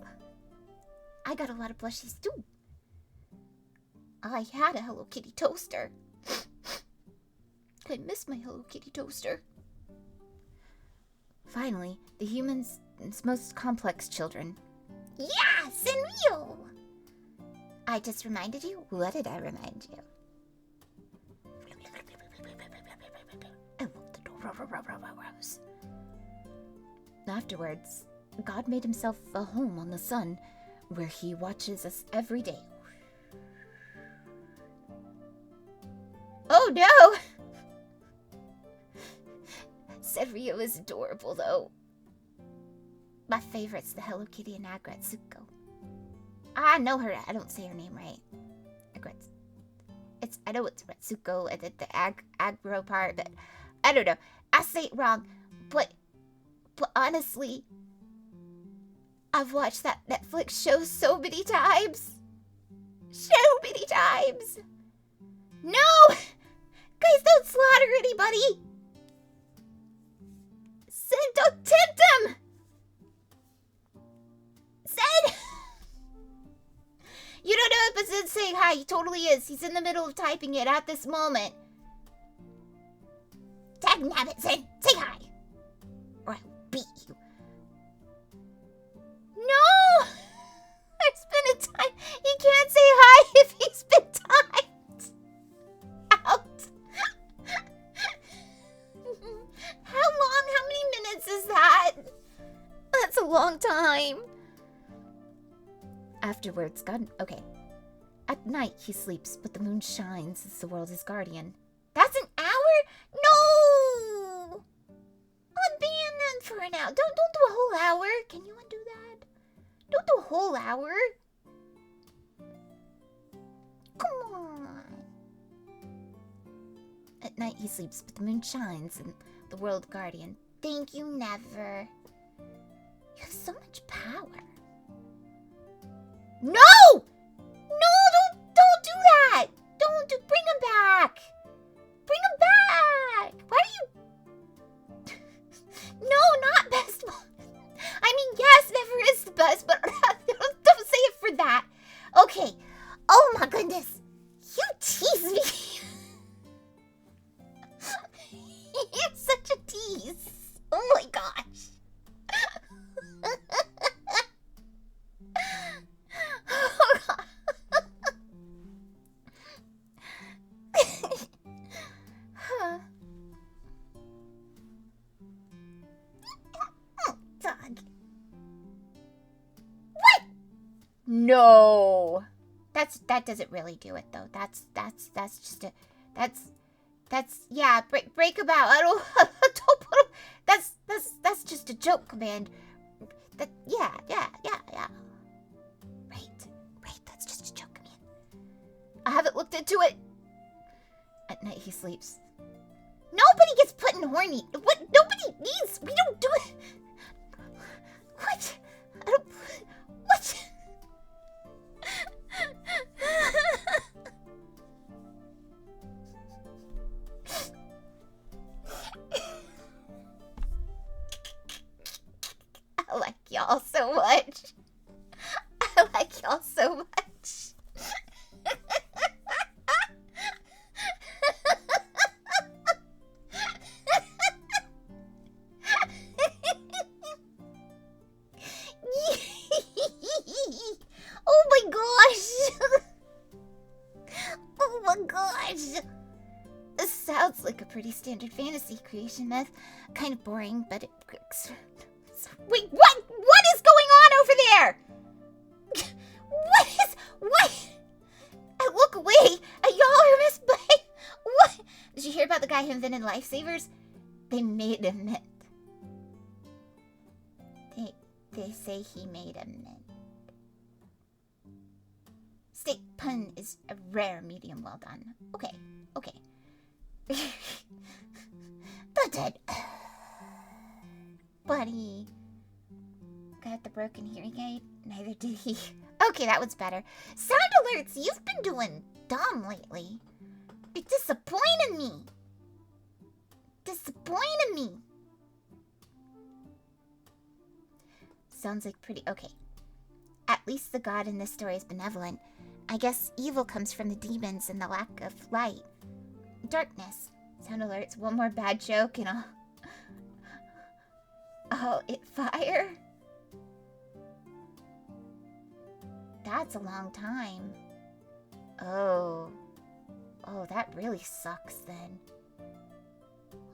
I got a lot of plushies too. I had a Hello Kitty toaster. I miss my Hello Kitty toaster. Finally, the human's most complex children. Yeah, Senrio! I just reminded you? What did I remind you? I want the rose. Afterwards, God made himself a home on the sun, where he watches us every day. Oh no! Senrio is adorable, though. My favorite's the Hello Kitty and Agretsuko. I know her. I don't say her name right. I know it's Retsuko and the aggro part, but I don't know. I say it wrong, but honestly, I've watched that Netflix show so many times. So many times. No! Guys, don't slaughter anybody! Sen, don't tempt him! Sen! You don't know if Zen's saying hi. He totally is. He's in the middle of typing it at this moment. Dagnabbit, Zen, say hi! Or I'll beat you. No! There's been a time. He can't say hi if he's been typed. Out. How long? How many minutes is that? That's a long time. Afterwards, God... Okay. At night, he sleeps, but the moon shines as the world is guardian. That's an hour? No! Abandon for an hour. Don't do a whole hour. Can you undo that? Don't do a whole hour. Come on. At night, he sleeps, but the moon shines and the world guardian. Thank you, never. You have so much power. No! No, don't do that! Bring him back! Bring him back! Why are you... No, not best one. I mean, yes, never is the best, but don't say it for that. Okay. Oh my goodness. You tease me. You're such a tease. Oh my gosh. Dog. What? No. That doesn't really do it though. That's just a yeah, break about. I don't don't put him. That's just a joke command. That yeah. Right, that's just a joke command. I haven't looked into it. At night he sleeps. Nobody gets put in horny. What? Nobody needs. We don't do it. What? I don't. What? I like y'all so much. I like y'all so much. Oh my gosh! Oh my gosh! This sounds like a pretty standard fantasy creation myth. Kind of boring, but it works. Wait, what? What is going on over there? What? I look away at y'all are missed by... What? Did you hear about the guy who invented lifesavers? They made a mint. They say he made a mint. Steak pun is a rare medium well done. Okay. But buddy got the broken hearing aid. Neither did he. Okay, that one's better. Sound alerts, you've been doing dumb lately. It disappointed me. Sounds like pretty... Okay. At least the god in this story is benevolent. I guess evil comes from the demons and the lack of light. Darkness. Sound alerts. One more bad joke and I'll it fire. That's a long time. Oh, that really sucks then.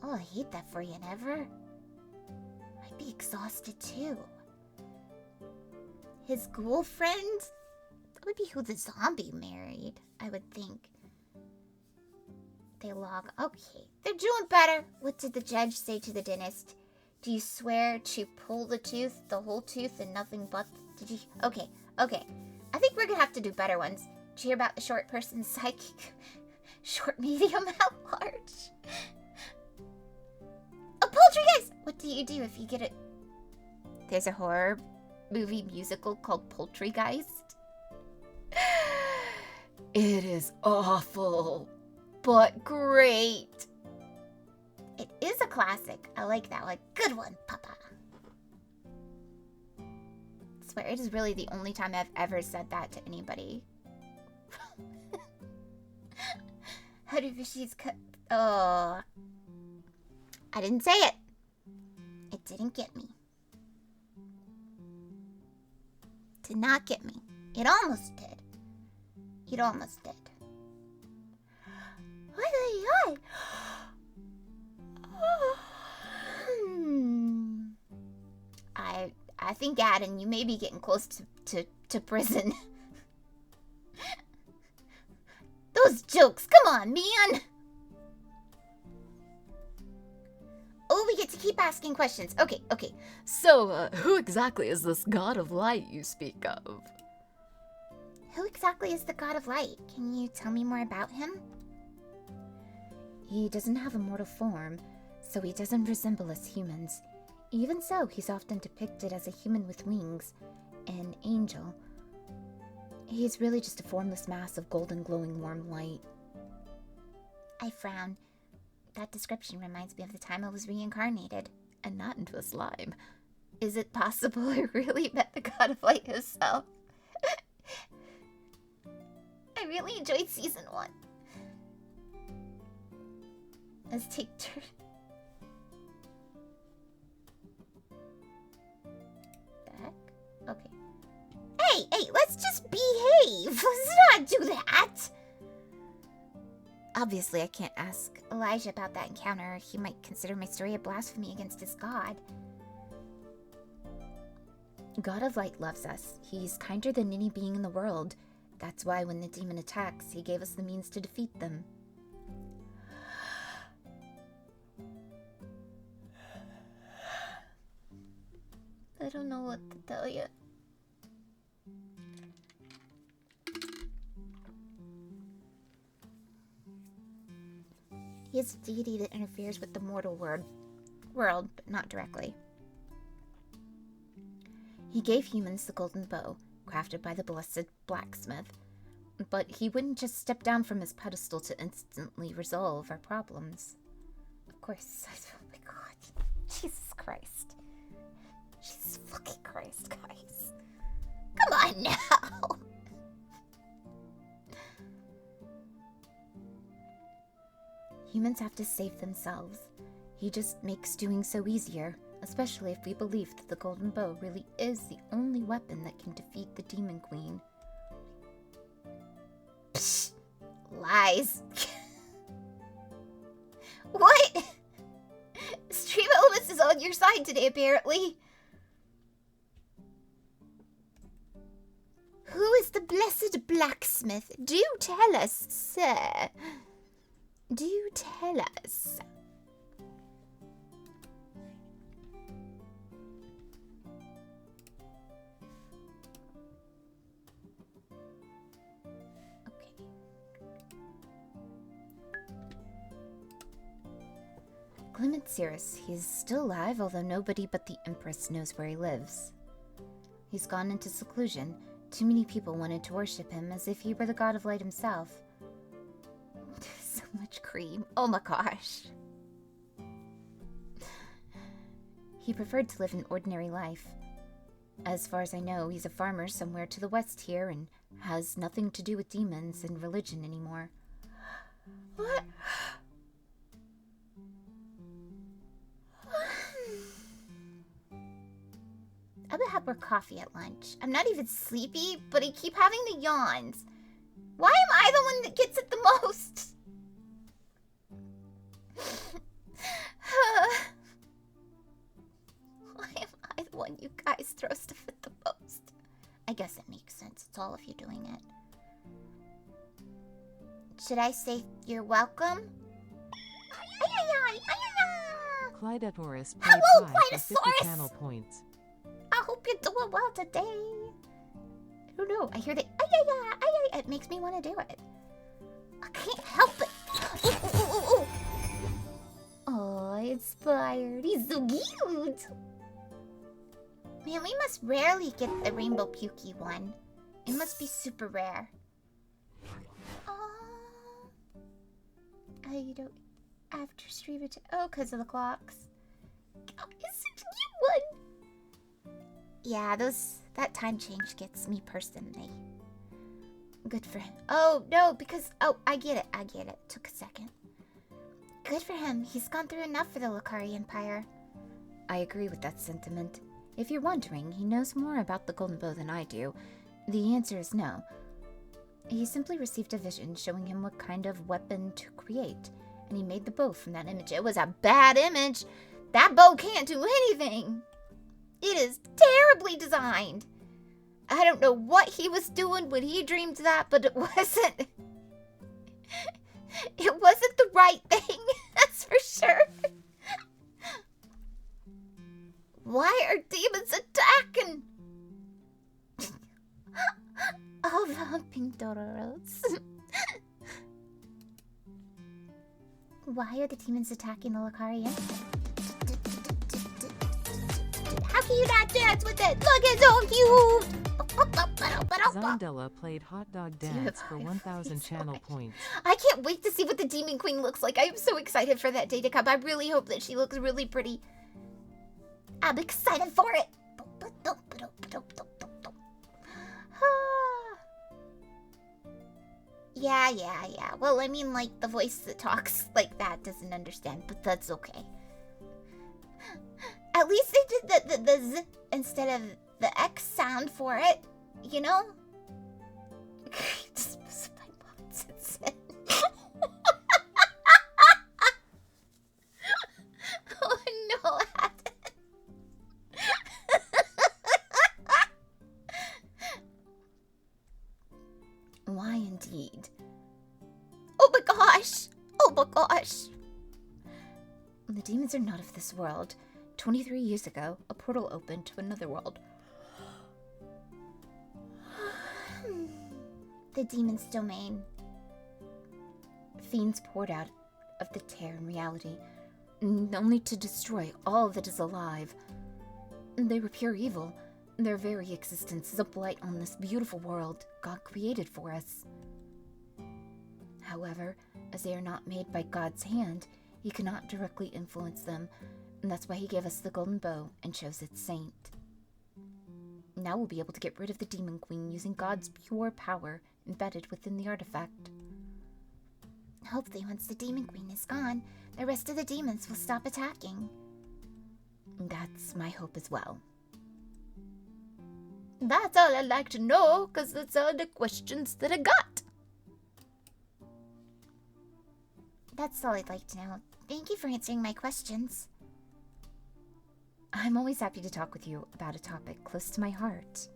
Oh, I hate that for you, Never. I'd be exhausted too. His ghoul friend? That would be who the zombie married, I would think. They log. Okay, they're doing better. What did the judge say to the dentist? Do you swear to pull the tooth, the whole tooth, and nothing but... Did you... Okay. I think we're gonna have to do better ones. Did you hear about the short person's psychic? Short, medium, at large? A poltergeist! What do you do if you get it? There's a horror movie musical called Poltergeist. It is awful, but great. It is a classic. I like that one. Good one, Papa. I swear, it is really the only time I've ever said that to anybody. How do fishies cut? Oh. I didn't say it. It didn't get me. Did not get me. It almost did. It almost did. I think, Adam, you may be getting close to prison. Those jokes, come on, man! Oh, we get to keep asking questions. Okay. So, who exactly is this god of light you speak of? Who exactly is the god of light? Can you tell me more about him? He doesn't have a mortal form, so he doesn't resemble us humans. Even so, he's often depicted as a human with wings, an angel. He's really just a formless mass of golden glowing warm light. I frown. That description reminds me of the time I was reincarnated. And not into a slime. Is it possible I really met the god of light himself? I really enjoyed season 1. Let's take turn. The heck? Okay. Hey, let's just behave. Let's not do that. Obviously, I can't ask Elijah about that encounter. He might consider my story a blasphemy against his god. God of Light loves us. He's kinder than any being in the world. That's why when the demon attacks, he gave us the means to defeat them. I don't know what to tell you. He is a deity that interferes with the mortal world, but not directly. He gave humans the golden bow, crafted by the blessed blacksmith. But he wouldn't just step down from his pedestal to instantly resolve our problems. Of course. Oh my god. Jesus Christ. Jesus fucking Christ, guys. Come on now. Humans have to save themselves. He just makes doing so easier, especially if we believe that the golden bow really is the only weapon that can defeat the demon queen. Psh, lies. What? Stream Elements is on your side today, apparently. Who is the blessed blacksmith? Do tell us, sir. Do tell us. Okay. Clement Cirrus. He's still alive, although nobody but the Empress knows where he lives. He's gone into seclusion. Too many people wanted to worship him as if he were the god of light himself. So much cream. Oh my gosh. He preferred to live an ordinary life. As far as I know, he's a farmer somewhere to the west here and has nothing to do with demons and religion anymore. What? I would have more coffee at lunch. I'm not even sleepy, but I keep having the yawns. Why am I the one that gets it the most? Why am I the one you guys throw stuff at the most? I guess it makes sense. It's all of you doing it. Should I say you're welcome? Clydatoris played Hello, high for 50 Clydosaurus! channel points. I hope you're doing well today. I don't know. I hear the it makes me want to do it. I can't help it. Ooh. Oh, inspired. He's so cute. Man, we must rarely get the rainbow pukey one. It must be super rare. Oh, I don't. After stream it. Oh, because of the clocks. Oh, it's such a cute one. Yeah, that time change gets me personally. Good for him. Oh, no, because... Oh, I get it. Took a second. Good for him. He's gone through enough for the Lucari Empire. I agree with that sentiment. If you're wondering, he knows more about the Golden Bow than I do. The answer is no. He simply received a vision showing him what kind of weapon to create, and he made the bow from that image. It was a bad image. That bow can't do anything. It is terribly designed. I don't know what he was doing when he dreamed that, but it wasn't... It wasn't the right thing, that's for sure. Why are demons attacking? Oh, the humping Dororos. Why are the demons attacking the Lucari Empire? How can you not dance with it? Look, it's so cute! Zondella played Hot Dog Dance for 1,000 channel points. I can't wait to see what the Demon Queen looks like. I am so excited for that day to come. I really hope that she looks really pretty. I'm excited for it. Yeah. Well, I mean, like, the voice that talks like that doesn't understand, but that's okay. At least they did the Z instead of the X sound for it, you know? Just my mom's instead. Oh no, Adam. Why indeed? Oh my gosh! Oh my gosh! The demons are not of this world. 23 years ago, a portal opened to another world. The demon's domain. Fiends poured out of the tear in reality, only to destroy all that is alive. They were pure evil. Their very existence is a blight on this beautiful world God created for us. However, as they are not made by God's hand, He cannot directly influence them, and that's why He gave us the Golden Bow and chose its saint. Now we'll be able to get rid of the Demon Queen using God's pure power embedded within the artifact. Hopefully once the Demon Queen is gone, the rest of the demons will stop attacking. That's my hope as well. That's all I'd like to know, because that's all the questions that I got. That's all I'd like to know. Thank you for answering my questions. I'm always happy to talk with you about a topic close to my heart.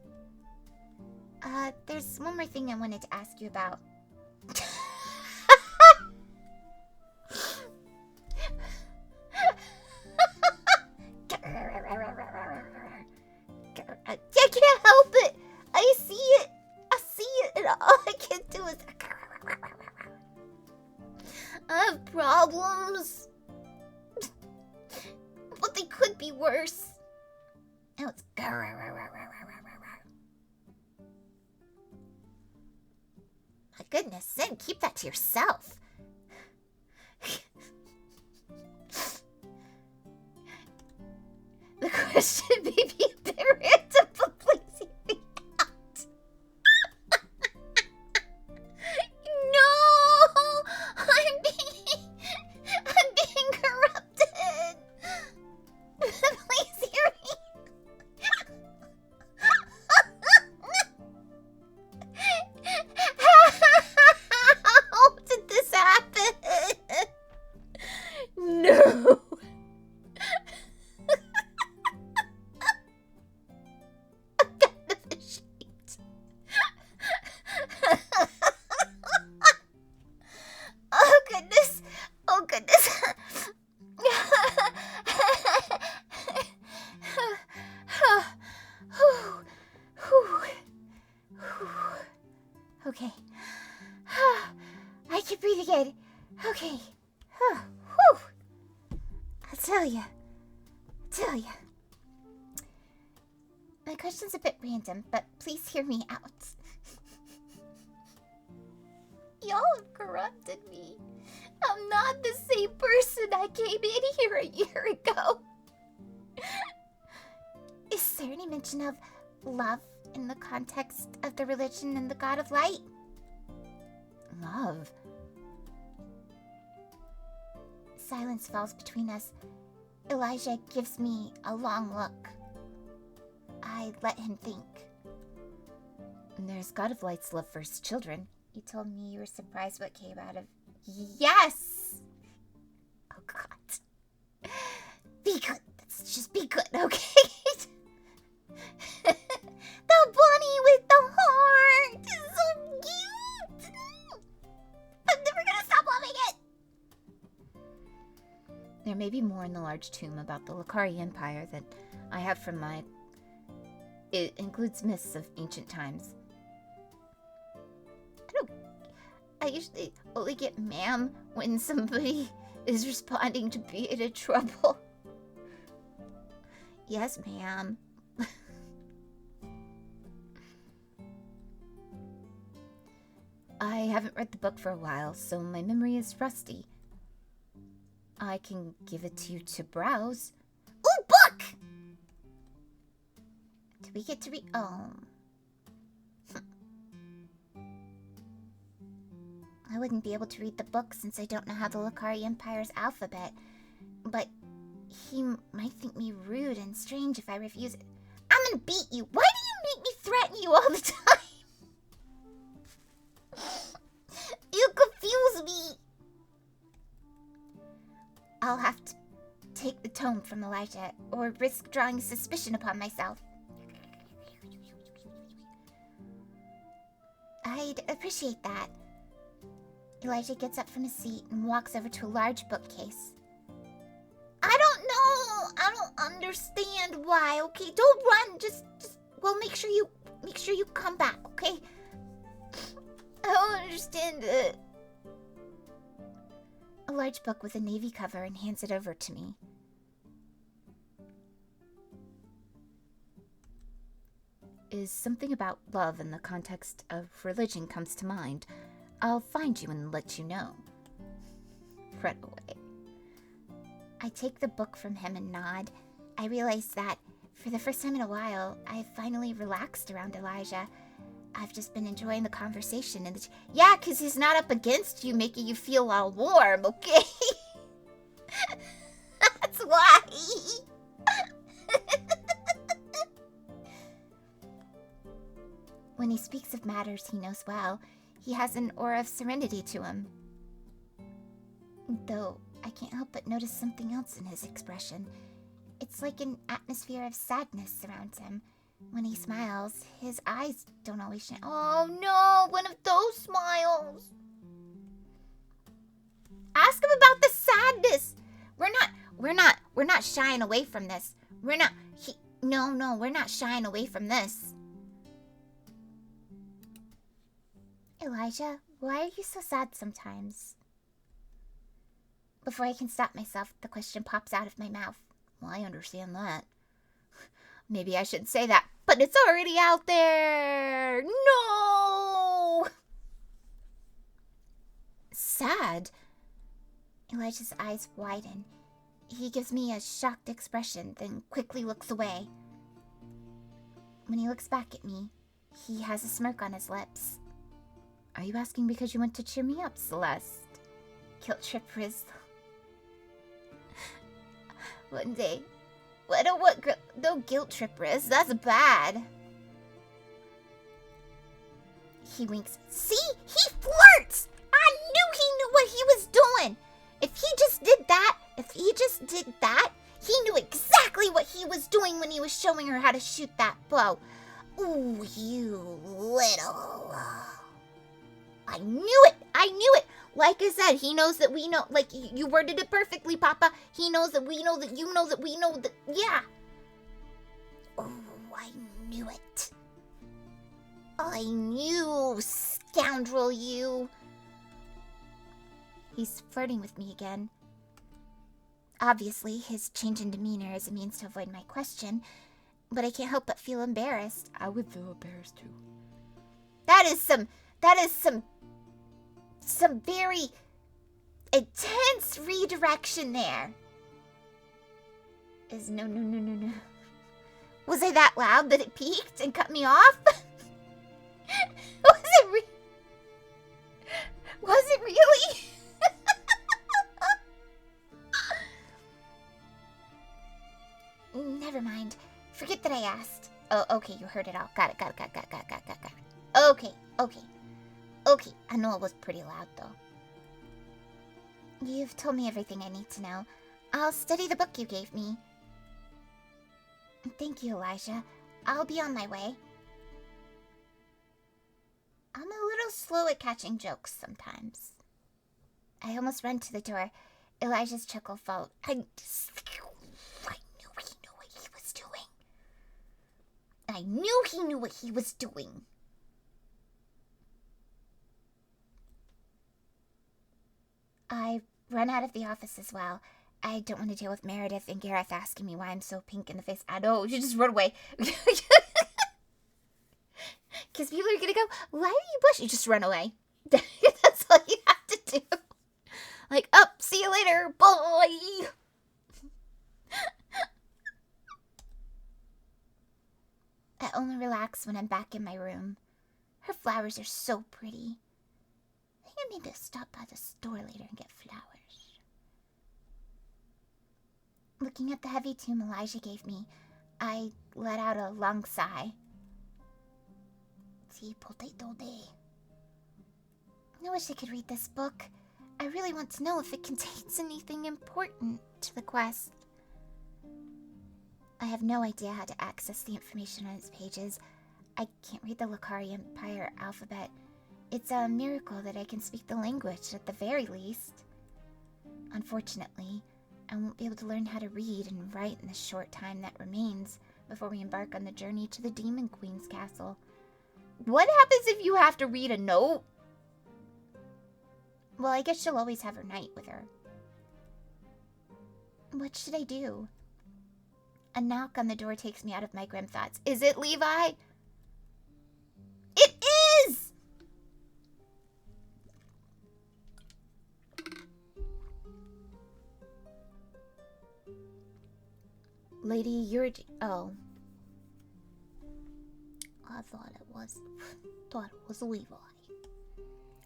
There's one more thing I wanted to ask you about. I can't help it. I see it, and all I can do is... I have problems. But they could be worse. Now it's... My goodness, Zen, keep that to yourself. The question may be a bit random, but please hear me out. No! I'm being corrupted. Please hear me. Okay. I can breathe again. Okay. Whew. I'll tell ya. My question's a bit random, but please hear me out. Y'all have corrupted me. I'm not the same person I came in here a year ago. Is there any mention of love in the context of the religion and the God of Light? Love? Silence falls between us. Elijah gives me a long look. I let him think. There's God of Light's love for his children. You told me you were surprised what came out of... Yes! Oh, God. Be good. Let's just be good, okay? The bunny with the heart is so cute! I'm never gonna stop loving it! There may be more in the large tomb about the Lakari Empire that I have from my... It includes myths of ancient times. I usually only get ma'am when somebody is responding to be in trouble. Yes, ma'am. I haven't read the book for a while, so my memory is rusty. I can give it to you to browse. Ooh, book! Do we get to read? Oh. I wouldn't be able to read the book since I don't know how the Lakari Empire's alphabet. But he might think me rude and strange if I refuse it. I'm gonna beat you. Why do you make me threaten you all the time? You confuse me. I'll have to take the tome from Elijah or risk drawing suspicion upon myself. I'd appreciate that. Elijah gets up from his seat and walks over to a large bookcase. I don't know. I don't understand why. Okay, don't run. Just well, make sure you come back. Okay. I don't understand it. A large book with a navy cover and hands it over to me. Is something about love in the context of religion comes to mind, I'll find you and let you know. Run away. I take the book from him and nod. I realize that, for the first time in a while, I've finally relaxed around Elijah. I've just been enjoying the conversation and yeah, 'cause he's not up against you, making you feel all warm, okay? That's why. When he speaks of matters he knows well, he has an aura of serenity to him. Though I can't help but notice something else in his expression. It's like an atmosphere of sadness surrounds him. When he smiles, his eyes don't always shine. Oh no, one of those smiles. Ask him about the sadness. We're not shying away from this. We're not shying away from this. Elijah, why are you so sad sometimes? Before I can stop myself, the question pops out of my mouth. Well, I understand that. Maybe I shouldn't say that, but it's already out there. No! Sad? Elijah's eyes widen. He gives me a shocked expression, then quickly looks away. When he looks back at me, he has a smirk on his lips. Are you asking because you want to cheer me up, Celeste? Guilt trip Riz. One day. No guilt trip Riz. That's bad. He winks. See? He flirts! I knew he knew what he was doing! If he just did that, he knew exactly what he was doing when he was showing her how to shoot that bow. Ooh, you little... I knew it! Like I said, he knows that we know, like, you worded it perfectly, Papa. He knows that we know that you know that we know that, yeah. Oh, I knew it. I knew. scoundrel, you. He's flirting with me again. Obviously, his change in demeanor is a means to avoid my question, but I can't help but feel embarrassed. I would feel embarrassed too. That is some very intense redirection there. No. Was I that loud that it peaked and cut me off? Was it really? Never mind. Forget that I asked. Oh, okay, you heard it all. Got it. Okay. I know it was pretty loud, though. You've told me everything I need to know. I'll study the book you gave me. Thank you, Elijah. I'll be on my way. I'm a little slow at catching jokes sometimes. I almost ran to the door. Elijah's chuckle followed. I knew he knew what he was doing. I knew he knew what he was doing. I run out of the office as well. I don't want to deal with Meredith and Gareth asking me why I'm so pink in the face. I know, you just run away. Because people are going to go, why are you blush? You just run away. That's all you have to do. Like, oh, see you later, boy. I only relax when I'm back in my room. Her flowers are so pretty. I think I need to stop by the store later and get flowers. Looking at the heavy tome Elijah gave me, I let out a long sigh. Tea potato day. I wish I could read this book. I really want to know if it contains anything important to the quest. I have no idea how to access the information on its pages. I can't read the Lucari Empire alphabet. It's a miracle that I can speak the language at the very least. Unfortunately, I won't be able to learn how to read and write in the short time that remains before we embark on the journey to the Demon Queen's castle. What happens if you have to read a note? Well, I guess she'll always have her knight with her. What should I do? A knock on the door takes me out of my grim thoughts. Is it Levi? It is! Lady, you're... Oh. I thought it was Levi.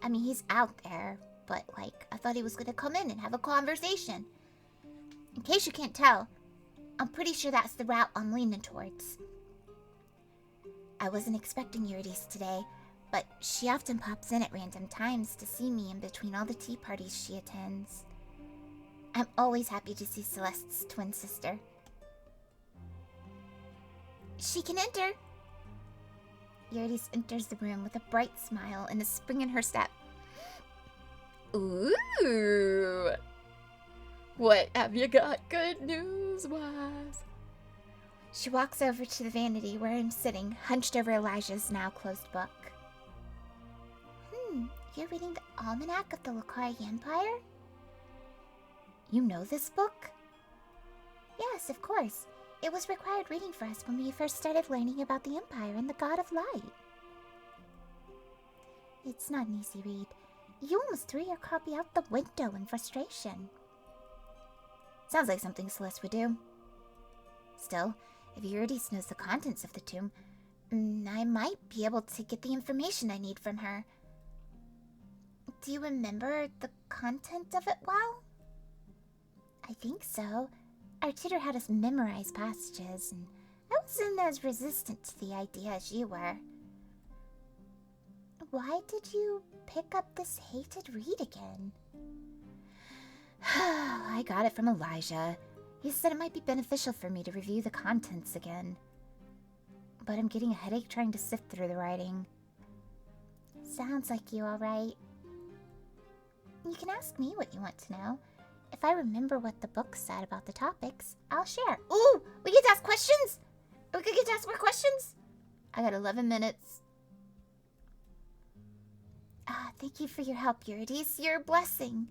I mean, he's out there, but, like, I thought he was gonna come in and have a conversation. In case you can't tell, I'm pretty sure that's the route I'm leaning towards. I wasn't expecting Eurydice today, but she often pops in at random times to see me in between all the tea parties she attends. I'm always happy to see Celeste's twin sister. She can enter. Eurydice enters the room with a bright smile and a spring in her step. Ooh. What have you got good news-wise? She walks over to the vanity where I'm sitting, hunched over Elijah's now closed book. You're reading the Almanac of the Lucari Empire? You know this book? Yes, of course. It was required reading for us when we first started learning about the Empire and the God of Light. It's not an easy read. You almost threw your copy out the window in frustration. Sounds like something Celeste would do. Still, if Eurydice knows the contents of the tomb, I might be able to get the information I need from her. Do you remember the content of it well? I think so. Our tutor had us memorize passages, and I wasn't as resistant to the idea as you were. Why did you pick up this hated read again? I got it from Elijah. He said it might be beneficial for me to review the contents again. But I'm getting a headache trying to sift through the writing. Sounds like you, all right. You can ask me what you want to know. If I remember what the book said about the topics, I'll share. Ooh, we get to ask questions? We could get to ask more questions? I got 11 minutes. Thank you for your help, Eurydice. You're a blessing.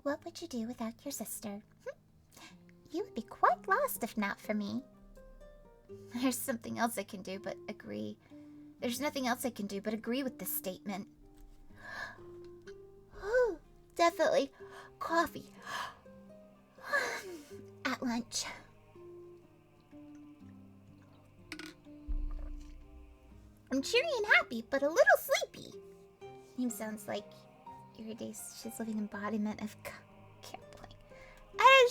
What would you do without your sister? You would be quite lost if not for me. There's something else I can do but agree. There's nothing else I can do but agree with this statement. Definitely. Coffee. At lunch. I'm cheery and happy, but a little sleepy. Name sounds like Eurydice. She's living embodiment of gambling.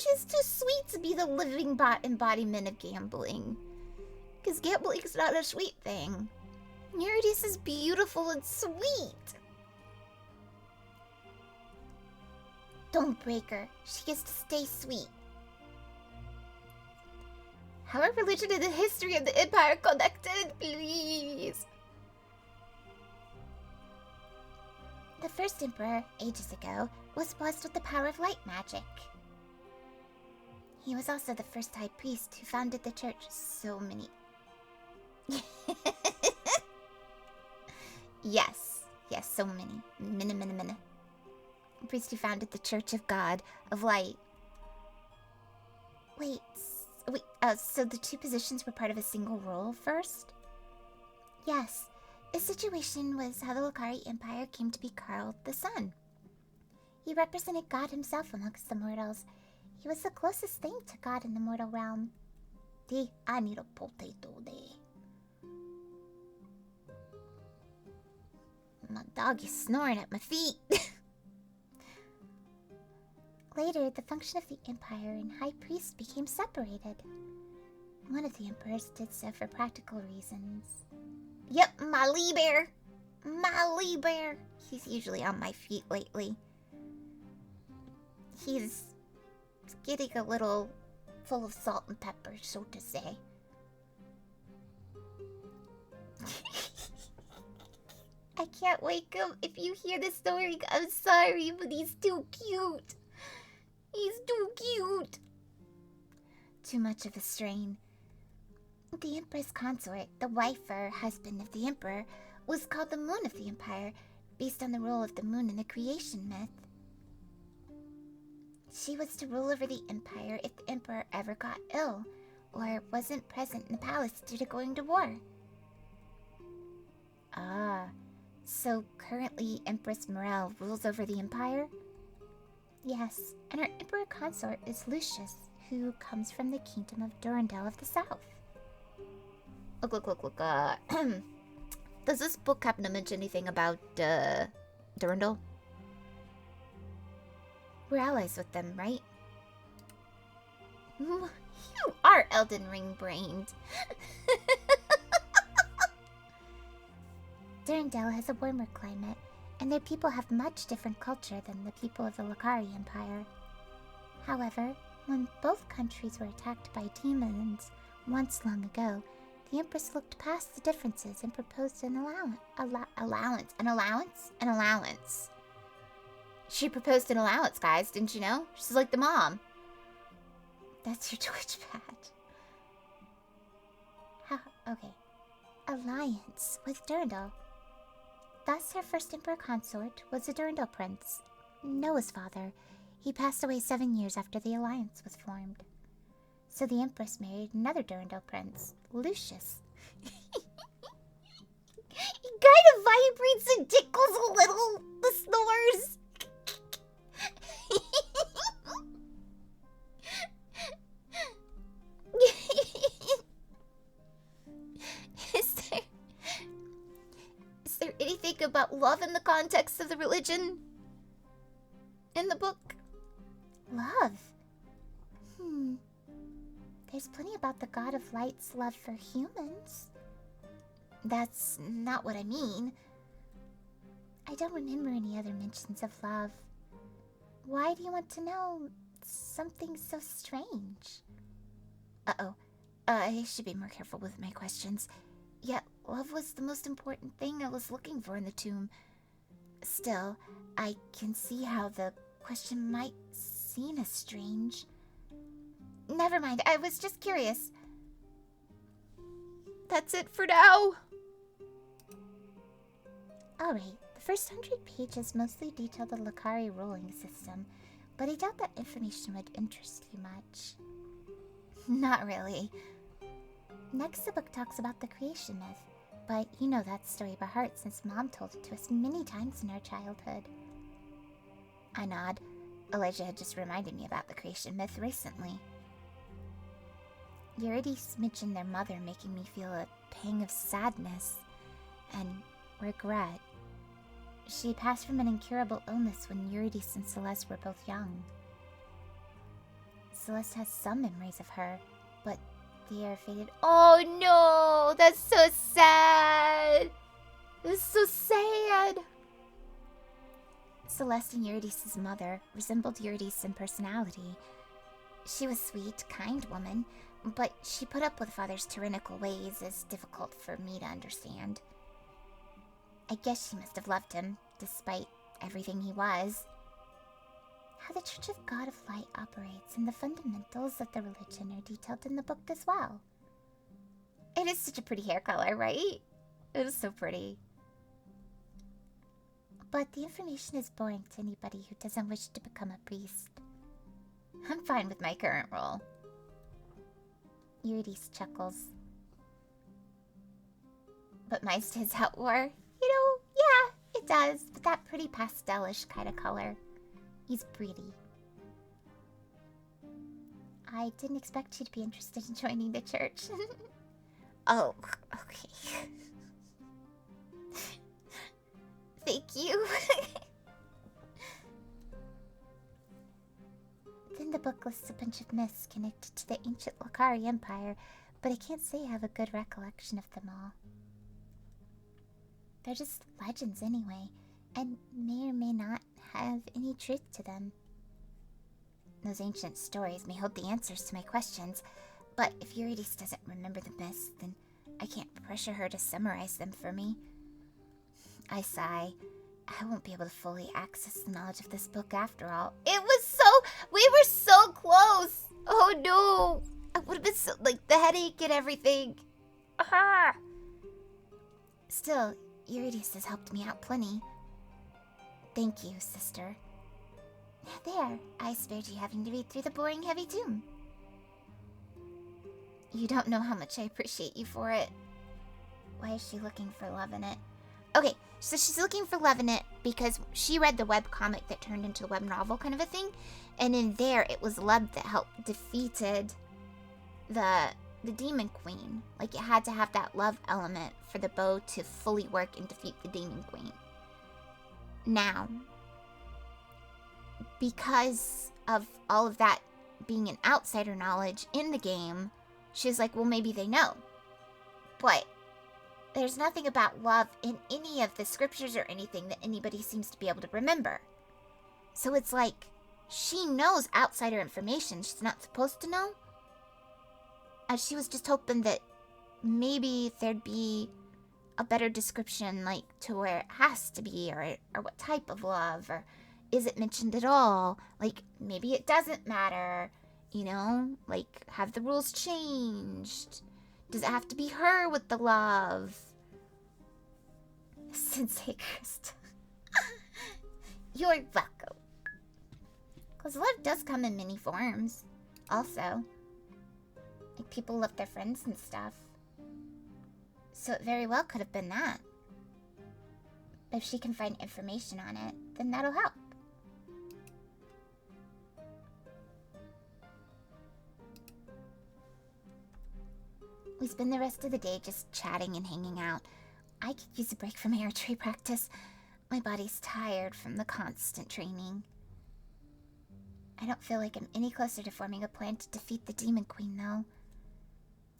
She's too sweet to be the living embodiment of gambling. Because gambling's not a sweet thing. Eurydice is beautiful and sweet. Don't break her. She gets to stay sweet. How are religion and the history of the Empire connected, please? The first emperor, ages ago, was blessed with the power of light magic. He was also the first high priest who founded the church. So many. Yes, so many. Many. Priest who founded the Church of God of Light. Wait, so the two positions were part of a single role first? Yes. The situation was how the Lucari Empire came to be called the Sun. He represented God himself amongst the mortals. He was the closest thing to God in the mortal realm. I need a potato day. My dog is snoring at my feet. Later, the function of the Empire and High Priest became separated. One of the emperors did so for practical reasons. Yep, my Lee Bear. My Lee Bear. He's usually on my feet lately. He's getting a little full of salt and pepper, so to say. I can't wake him. If you hear the snoring, I'm sorry, but he's too cute. He's too cute. Too much of a strain. The Empress consort, the wife or husband of the Emperor, was called the Moon of the Empire, based on the role of the moon in the creation myth. She was to rule over the Empire if the Emperor ever got ill, or wasn't present in the palace due to going to war. So currently Empress Morel rules over the Empire? Yes, and her Emperor consort is Lucius, who comes from the kingdom of Durandal of the South. Look. Does this book happen to mention anything about, Durandal? We're allies with them, right? You are Elden Ring brained. Durandal has a warmer climate, and their people have much different culture than the people of the Lucari Empire. However, when both countries were attacked by demons once long ago, the Empress looked past the differences and proposed an allowance. She proposed an allowance, guys, didn't you know? She's like the mom. That's your Twitch badge. Okay. Alliance with Durandal. Thus, her first Emperor consort was a Durandal prince, Noah's father. He passed away 7 years after the alliance was formed. So the Empress married another Durandal prince, Lucius. He kind of vibrates and tickles a little, the snores. Is there anything about love in the context of the religion in the book? Love? There's plenty about the God of Light's love for humans. That's not what I mean. I don't remember any other mentions of love. Why do you want to know something so strange? Uh-oh. I should be more careful with my questions. Yet, love was the most important thing I was looking for in the tomb. Still, I can see how the question might seem as strange. Never mind, I was just curious. That's it for now. Alright, the first 100 pages mostly detail the Lakari ruling system, but I doubt that information would interest you much. Not really. Next, the book talks about the creation myth, but you know that story by heart since Mom told it to us many times in our childhood. I nod. Elijah had just reminded me about the creation myth recently. Eurydice mentioned their mother making me feel a pang of sadness and regret. She passed from an incurable illness when Eurydice and Celeste were both young. Celeste has some memories of her, but they are faded. Oh no, that's so sad. That's so sad. Celeste and Eurydice's mother resembled Eurydice in personality. She was a sweet, kind woman, but she put up with father's tyrannical ways as difficult for me to understand. I guess she must have loved him, despite everything he was. How the Church of God of Light operates and the fundamentals of the religion are detailed in the book as well. It is such a pretty hair color, right? It is so pretty. But the information is boring to anybody who doesn't wish to become a priest. I'm fine with my current role. Eurydice chuckles. But mine stands out more. You know, yeah, it does, but that pretty pastelish kind of color. He's pretty. I didn't expect you to be interested in joining the church. Oh, okay. Thank you. Then the book lists a bunch of myths connected to the ancient Lakari Empire, but I can't say I have a good recollection of them all. They're just legends anyway, and may or may not have any truth to them. Those ancient stories may hold the answers to my questions, but if Eurydice doesn't remember the myths, then I can't pressure her to summarize them for me. I sigh. I won't be able to fully access the knowledge of this book after all. It was we were so close! Oh no! I would have been so, like, the headache and everything. Ah! Still, Eurydice has helped me out plenty. Thank you, sister. There, I spared you having to read through the boring heavy tome. You don't know how much I appreciate you for it. Why is she looking for love in it? Okay, so she's looking for love in it because she read the webcomic that turned into a web novel kind of a thing. And in there, it was love that helped defeated the Demon Queen. Like, it had to have that love element for the bow to fully work and defeat the Demon Queen. Now, because of all of that being an outsider knowledge in the game, she's like, well, maybe they know. But there's nothing about love in any of the scriptures or anything that anybody seems to be able to remember. So it's like, she knows outsider information she's not supposed to know. And she was just hoping that maybe there'd be a better description, like, to where it has to be, or what type of love, or is it mentioned at all? Like, maybe it doesn't matter, you know? Like, have the rules changed? Does it have to be her with the love? Sensei Krista. You're welcome. Because love does come in many forms, also. Like, people love their friends and stuff. So it very well could have been that. But if she can find information on it, then that'll help. We spend the rest of the day just chatting and hanging out. I could use a break from archery practice. My body's tired from the constant training. I don't feel like I'm any closer to forming a plan to defeat the Demon Queen, though.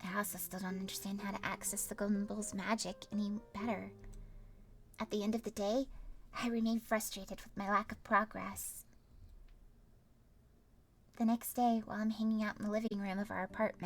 I also still don't understand how to access the Golden Bull's magic any better. At the end of the day, I remain frustrated with my lack of progress. The next day, while I'm hanging out in the living room of our apartment,